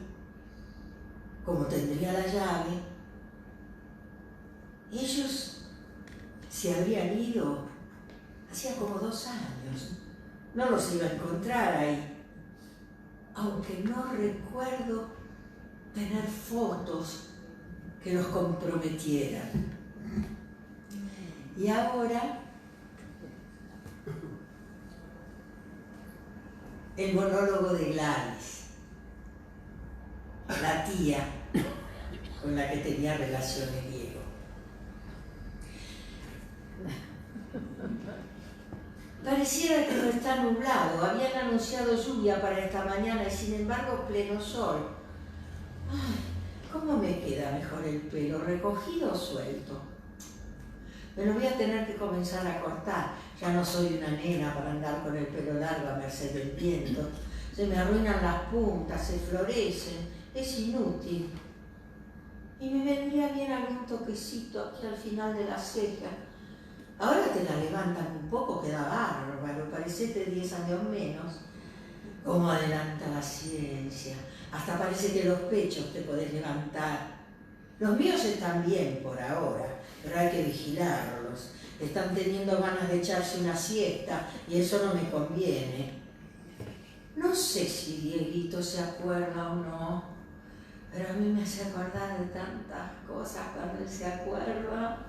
Como tendría la llave, ellos se habrían ido hacía como 2 años. No los iba a encontrar ahí. Aunque no recuerdo tener fotos que los comprometieran. Y ahora el monólogo de Gladys, la tía con la que tenía relaciones Diego. Pareciera que no está nublado. Habían anunciado lluvia para esta mañana y sin embargo pleno sol. Ay, ¿cómo me queda mejor el pelo? ¿Recogido o suelto? Me lo voy a tener que comenzar a cortar. Ya no soy una nena para andar con el pelo largo a merced del viento. Se me arruinan las puntas, se florecen es inútil. Y me vendría bien algún toquecito aquí al final de la ceja. Ahora te la levantan un poco, queda bárbaro, parecete 10 años menos. Cómo adelanta la ciencia. Hasta parece que los pechos te podés levantar. Los míos están bien por ahora, pero hay que vigilarlos. Están teniendo ganas de echarse una siesta y eso no me conviene. No sé si Dieguito se acuerda o no, pero a mí me hace acordar de tantas cosas cuando él se acuerda.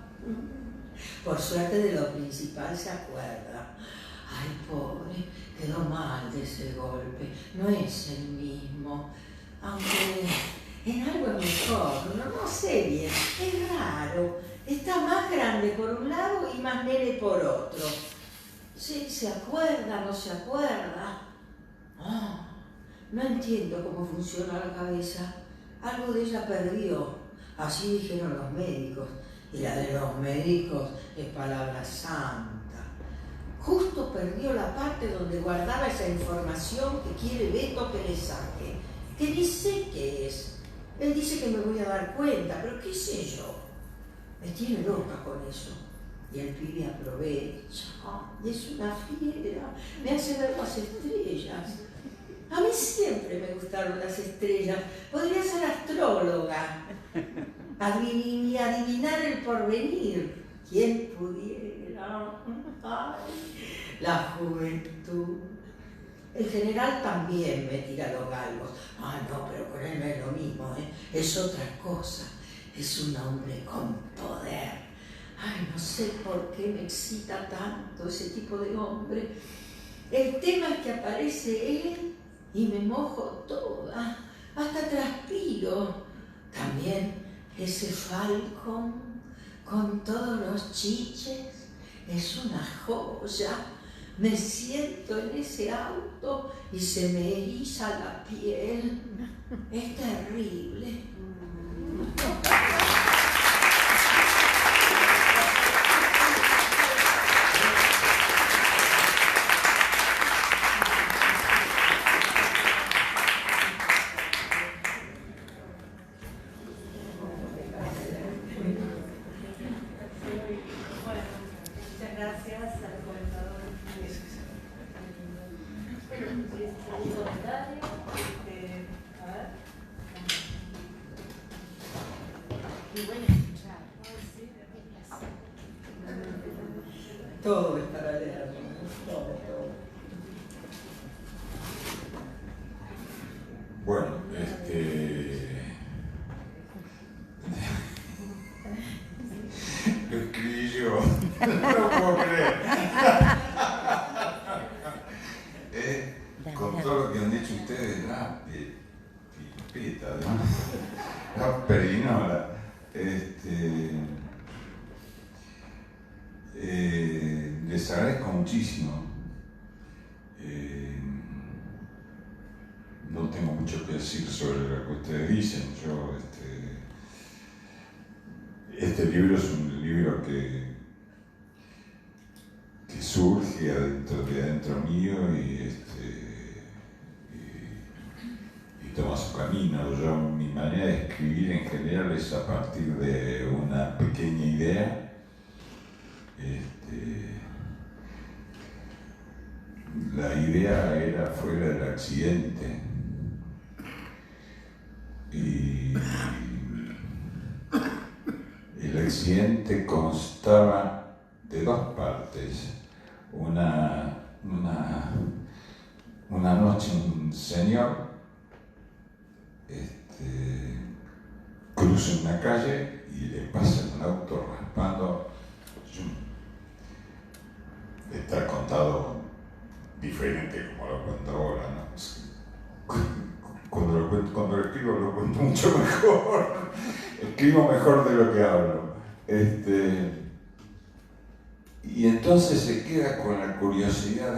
Por suerte de lo principal se acuerda. Ay, pobre, quedó mal de ese golpe. No es el mismo, aunque en algo es mejor, no sé bien, es raro. Está más grande por un lado y más nene por otro. Sí, ¿se acuerda? ¿No se acuerda? Oh, no entiendo cómo funciona la cabeza. Algo de ella perdió. Así dijeron los médicos. Y la de los médicos es palabra santa. Justo perdió la parte donde guardaba esa información que quiere Beto que le saque. Que ni sé qué es. Él dice que me voy a dar cuenta, pero qué sé yo. Me tiene loca con eso. Y el pibe aprovecha. Ay, es una fiera. Me hace ver las estrellas. A mí siempre me gustaron las estrellas. Podría ser astróloga. Adivinar el porvenir. ¿Quién pudiera? Ay, la juventud. El general también me tira los galgos. Ah, no, pero con él no es lo mismo, ¿eh? Es otra cosa. Es un hombre con poder. Ay, no sé por qué me excita tanto ese tipo de hombre. El tema es que aparece él y me mojo toda. Hasta transpiro. También ese Falcon con todos los chiches es una joya. Me siento en ese auto y se me eriza la piel. Es terrible. Todo es para leer, todo. Bueno, lo escribí yo, no lo puedo creer. Con todo lo que han dicho ustedes, la pipita, la perinola. Les agradezco muchísimo. No tengo mucho que decir sobre lo que ustedes dicen. Yo, este libro es un libro que surge adentro mío y toma su camino. Mi manera de escribir en general es a partir de una pequeña idea. La idea era fuera del accidente y el accidente constaba de dos partes. Una noche un señor cruza una calle y le pasa un auto raspando. Está contado diferente como lo cuento ahora, ¿no? Cuando lo escribo lo cuento mucho mejor. Escribo mejor de lo que hablo. Y entonces se queda con la curiosidad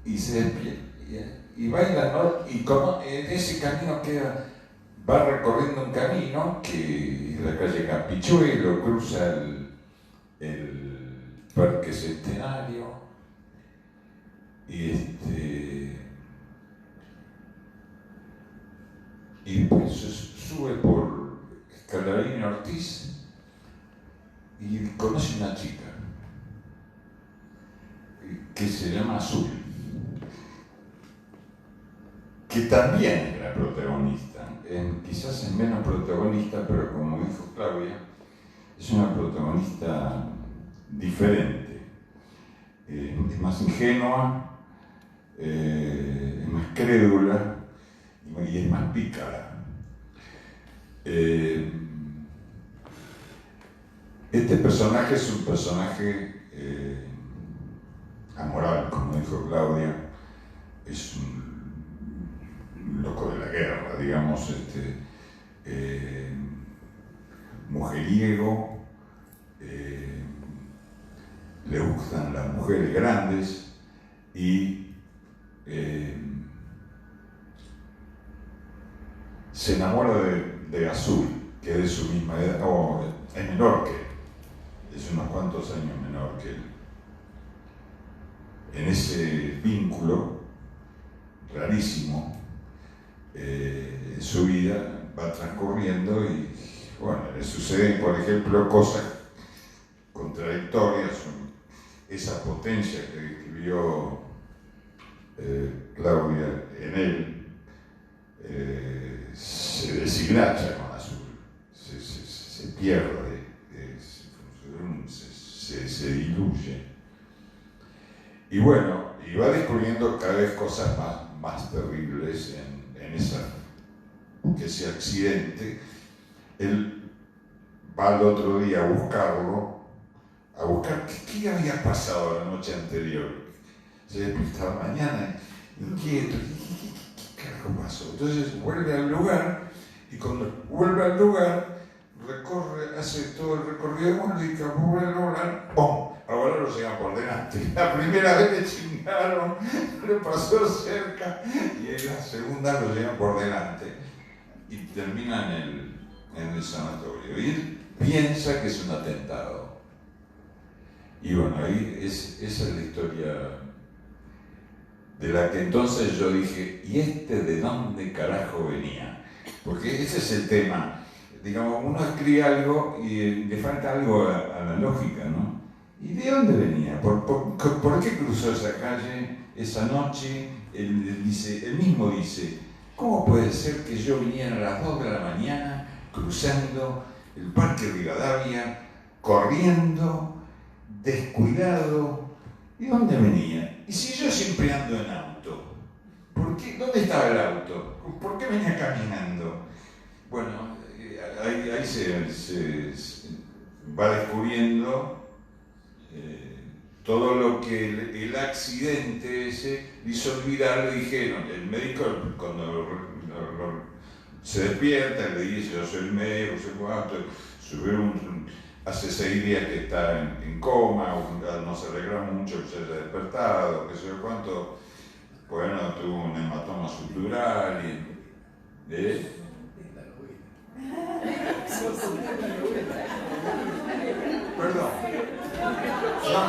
y baila, ¿no? Y como en ese camino va recorriendo un camino que es la calle Campichuelo, cruza el Parque Centenario y pues sube por Scalabrine Ortiz y conoce una chica que se llama Azul, que también es la protagonista, quizás es menos protagonista, pero como dijo Claudia, es una protagonista diferente, es más ingenua, es más crédula y es más pícara. Este personaje es un personaje amoral, como dijo Claudia, es un loco de la guerra, digamos, mujeriego, le gustan las mujeres grandes y se enamora de Azul, que es de su misma edad, o es menor que él, es unos cuantos años menor que él. En ese vínculo rarísimo, su vida va transcurriendo y, bueno, le suceden, por ejemplo, cosas contradictorias. Esa potencia que describió Claudia en él se deshilacha con Azul, se pierde, se diluye. Y bueno, y va descubriendo cada vez cosas más terribles en ese accidente. Él va al otro día a buscar qué había pasado la noche anterior. Se despertaba mañana inquieto, ¿qué carajo pasó? Entonces vuelve al lugar, y cuando vuelve al lugar, hace todo el recorrido de mundo y cuando vuelve al lugar, ¡pum! Ahora lo llevan por delante. La primera vez le chingaron, le pasó cerca, y en la segunda lo llevan por delante. Y termina en el sanatorio. Y él piensa que es un atentado. Y bueno, ahí esa es la historia de la que entonces yo dije, ¿y de dónde carajo venía? Porque ese es el tema. Digamos, uno escribe algo y le falta algo a la lógica, ¿no? ¿Y de dónde venía? ¿Por qué cruzó esa calle esa noche? Él mismo dice, ¿cómo puede ser que yo viniera a las 2 de la mañana cruzando el Parque Rivadavia, corriendo, descuidado? ¿Y dónde venía? ¿Y si yo siempre ando en auto? ¿Dónde estaba el auto? ¿Por qué venía caminando? Bueno, ahí se va descubriendo todo lo que el accidente ese le hizo olvidar. Le dijeron, el médico cuando se despierta le dice, yo soy el médico, no sé cuánto, hace 6 días que está en coma, no se alegra mucho que se haya despertado, que sé yo cuánto, bueno, tuvo un hematoma sutural Perdón. No,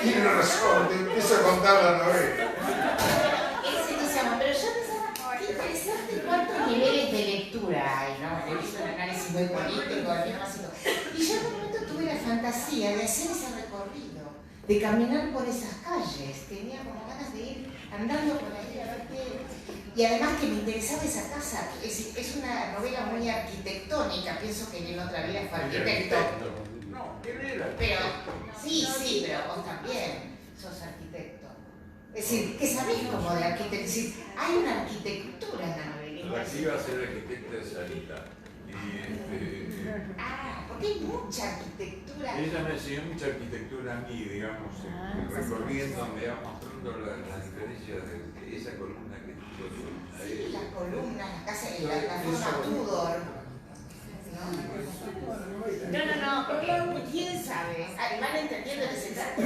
tiene razón, te empiezo a contar la novela. Pero yo pensaba, qué interesante cuántos niveles de lectura hay, ¿no? He visto un análisis muy político, diagnóstico. Y yo en un momento tuve la fantasía de hacer ese recorrido, de caminar por esas calles. Tenía como ganas de ir andando por ahí a ver qué. Y además que me interesaba esa casa. Es una novela muy arquitectónica. Pienso que él en otra vida fue arquitecto. No, él era. Pero, sí, pero vos también sos arquitecto. Es decir, que sabés como de arquitecto. Es decir, hay una arquitectura en la novela. La que iba a ser arquitecta de Sarita. Porque hay mucha arquitectura. Ella me enseñó mucha arquitectura a mí, digamos, recorriendo, me va mostrando las diferencias de esa columna que tuvo. Sí, las columnas, la casa, la forma Tudor. No, porque quién sabe. ¿Van entendiendo de qué se trata?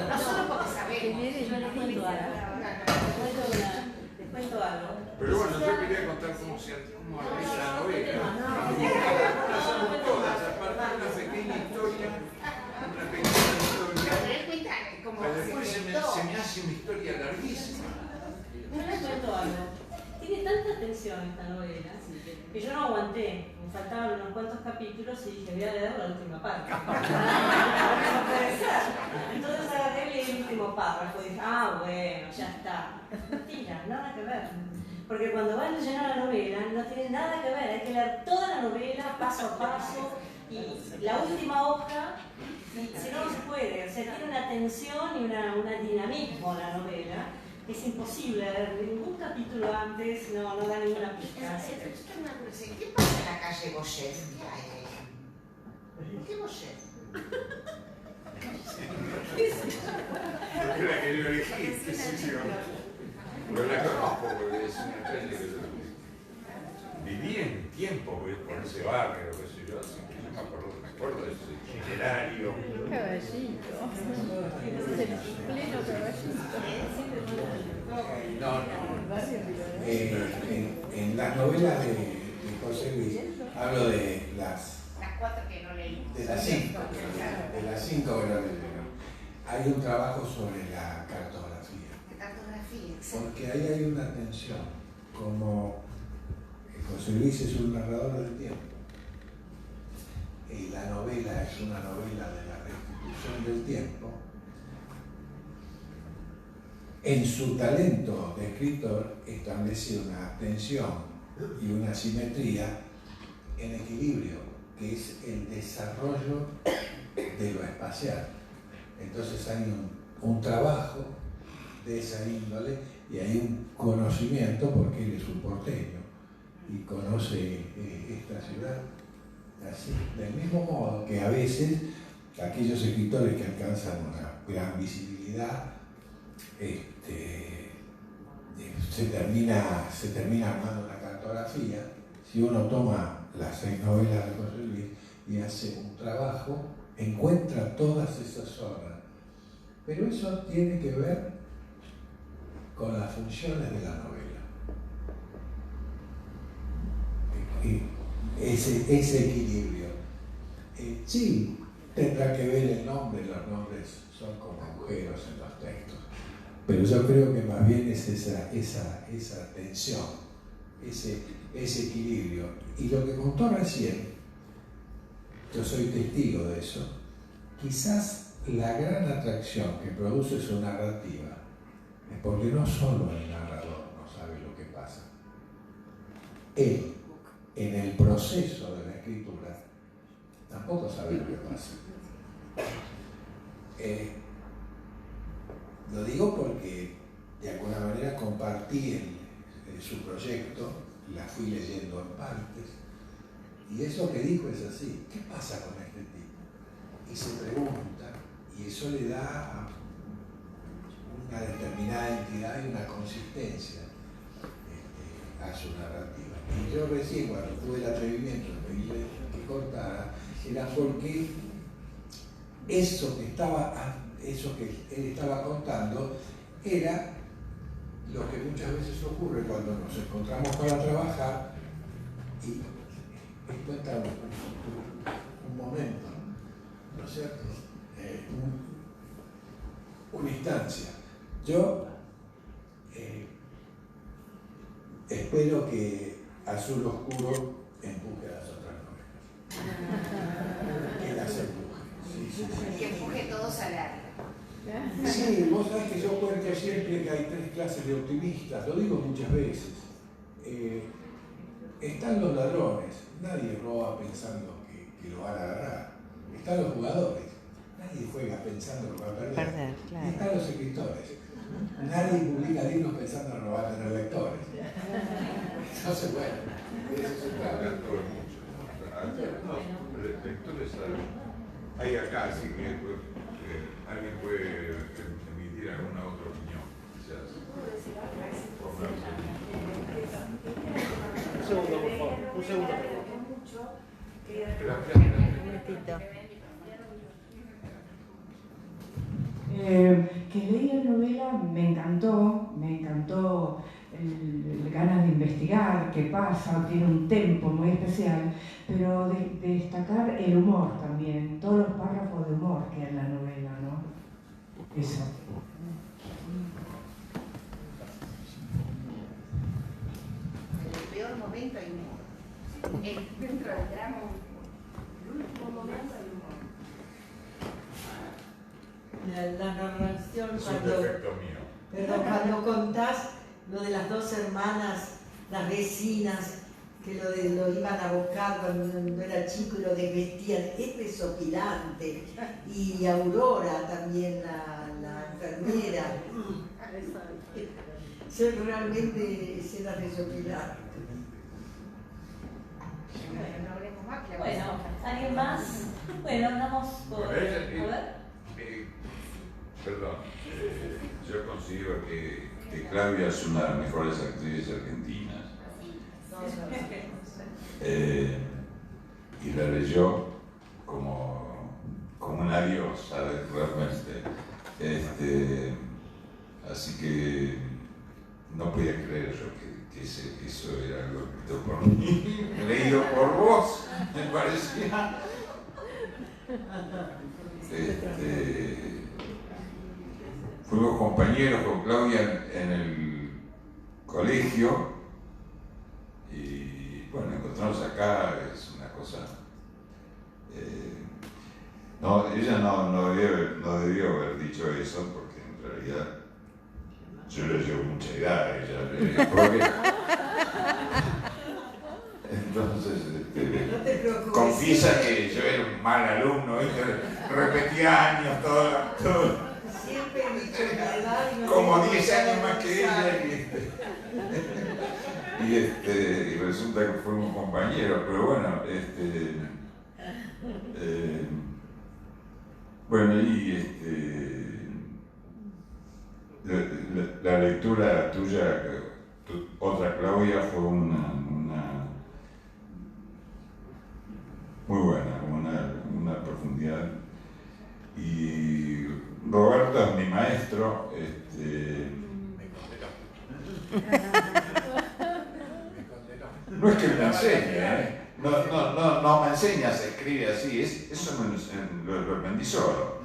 No solo porque sabemos. Yo les cuento algo. Pero bueno, yo quería contar cómo realiza la novela. Todas, a partir de una pequeña historia, pero después se me hace una historia larguísima. Yo les cuento algo. tiene tanta tensión esta novela que yo no aguanté. Me faltaban unos cuantos capítulos y dije, voy a leer la última parte. No puede ser. Entonces agarré y leí el último párrafo y dije, ah, bueno, ya está. Mentira, nada que ver. Porque cuando van leyendo la novela no tiene nada que ver, hay que leer toda la novela paso a paso y la última hoja, si no, no se puede. O sea, tiene una tensión y un dinamismo la novela. Es imposible leer ningún capítulo antes, no da ninguna pista. ¿Qué pasa en la calle Boyet? ¿Por qué Boyet? Porque la que yo elegí, qué sé yo. No la conozco porque es una calle que yo viví en tiempo por ese barrio, qué sé yo, así que yo me acuerdo de ese itinerario. Caballito. Es el pleno caballito. En las novelas de José Luis hablo de las 4 que no leí. De las 5 que no leí. Hay un trabajo sobre la cartografía. La cartografía, exacto. Porque ahí hay una tensión, como José Luis es un narrador del tiempo y la novela es una novela de la restitución del tiempo. En su talento de escritor establece una tensión y una simetría en equilibrio, que es el desarrollo de lo espacial. Entonces hay un trabajo de esa índole y hay un conocimiento, porque él es un porteño y conoce esta ciudad así, del mismo modo que a veces aquellos escritores que alcanzan una gran visibilidad se termina armando una cartografía. Si uno toma las 6 novelas de José Luis y hace un trabajo, encuentra todas esas zonas. Pero eso tiene que ver con las funciones de la novela. Y ese equilibrio. Sí, tendrá que ver el nombre, los nombres son como agujeros en los textos. Pero yo creo que más bien es esa tensión, ese equilibrio. Y lo que contó recién, yo soy testigo de eso, quizás la gran atracción que produce su narrativa es porque no solo el narrador no sabe lo que pasa, él, en el proceso de la escritura, tampoco sabe lo que pasa. Lo digo porque de alguna manera compartí su proyecto, la fui leyendo en partes, y eso que dijo es así: ¿qué pasa con este tipo? Y se pregunta, y eso le da una determinada entidad y una consistencia a su narrativa. Y yo recién, cuando tuve el atrevimiento de pedirle que cortara, era porque eso que él estaba contando era lo que muchas veces ocurre cuando nos encontramos para trabajar y cuenta un momento, ¿no es cierto? Una instancia. Yo espero que Azul Oscuro empuje a las otras novelas. Que las empuje. Sí. Que empuje todos al área. Sí, vos sabés que yo cuento siempre que hay 3 clases de optimistas, lo digo muchas veces. Están los ladrones, nadie roba pensando que lo van a agarrar. Están los jugadores, nadie juega pensando que va a perder. Claro. Y están los escritores, nadie publica libros pensando que no va a tener lectores. Entonces, bueno, de eso se trata. Lectores hay acá, así que alguien puede emitir alguna otra opinión. Un segundo, por favor. Un segundo, Que leí la novela, me encantó ganas de investigar qué pasa, tiene un tempo muy especial, pero de destacar el humor también, todos los párrafos de humor que hay en la novela, ¿no? Eso. momento hay humor. Dentro del drama, en el último momento hay humor. La narración, Es un defecto mío. perdón, cuando contás lo de las dos hermanas, las vecinas, que lo iban a buscar cuando era chico y lo desvestían, es desopilante. Y Aurora también, la enfermera. Son realmente escenas desopilantes. No hablemos más, que la Bueno, vamos a- ¿alguien más? Bueno, andamos por... Bueno, A ver. Perdón, yo considero que Claudia es una de las mejores actrices argentinas. Y la leyó como una diosa, realmente. Así que no podía creer yo que eso era algo escrito por mí, leído por vos, me parecía. Fuimos compañeros con Claudia en el colegio y bueno, encontrarnos acá es una cosa. No, ella no debió haber dicho eso porque en realidad yo le llevo mucha edad a ella. Entonces, No te preocupes. confiesa que yo era un mal alumno, ¿viste? Repetía años, todo. Siempre he dicho mi edad y no Como tengo 10 años más que saber. ella y resulta que fuimos compañeros, pero bueno, bueno, y la lectura tuya, otra Claudia, fue una muy buena, una profundidad. Y Roberto es mi maestro. No es que me enseñe, no me enseña, se escribe así, eso lo aprendí solo.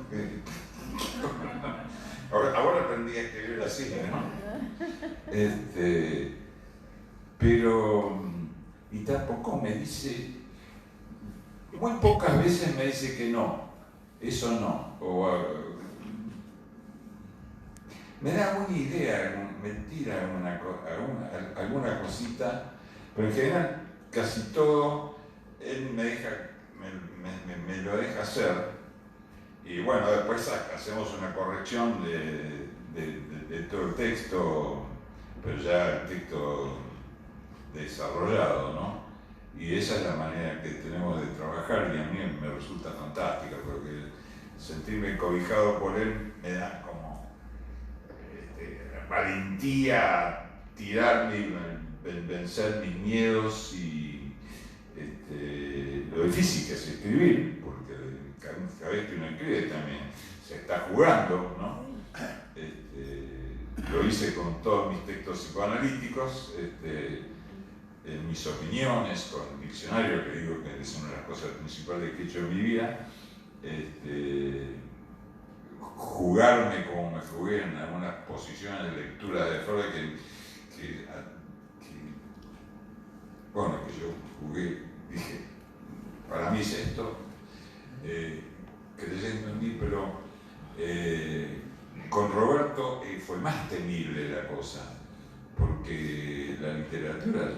Ahora aprendí a escribir así, ¿no? Pero, y tampoco me dice, muy pocas veces me dice que no, eso no, me da una idea, me tira alguna cosita, pero en general casi todo él me lo deja hacer. Y bueno, después hacemos una corrección de todo el texto, pero ya el texto desarrollado, ¿no? Y esa es la manera que tenemos de trabajar y a mí me resulta fantástica porque sentirme cobijado por él me da como valentía, tirarme y vencer mis miedos y lo difícil que es escribir, porque cada vez que uno escribe también se está jugando, ¿no? Lo hice con todos mis textos psicoanalíticos, en mis opiniones, con el diccionario, que digo que es una de las cosas principales que he hecho en mi vida, jugarme como me jugué en algunas posiciones de lectura de Freud que yo jugué, dije, para mí es esto, creyendo en mí, pero con Roberto fue más temible la cosa, porque la literatura,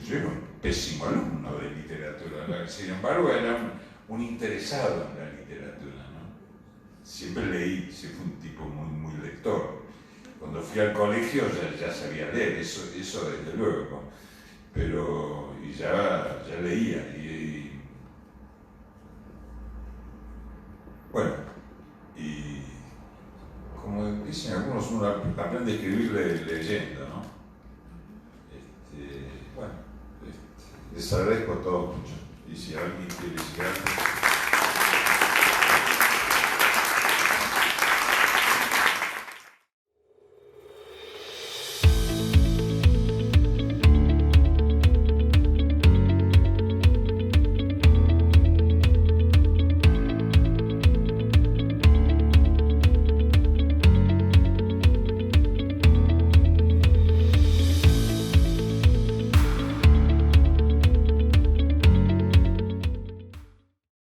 yo era un pésimo alumno de literatura, sin embargo era un interesado en la literatura, ¿no? Siempre leí, siempre fui un tipo muy lector. Cuando fui al colegio ya sabía leer, eso desde luego, pero ya leía. Bueno, y como dicen algunos, uno aprende a escribir leyendo, ¿no? Bueno, les agradezco a todos mucho. Y si alguien quiere decir algo...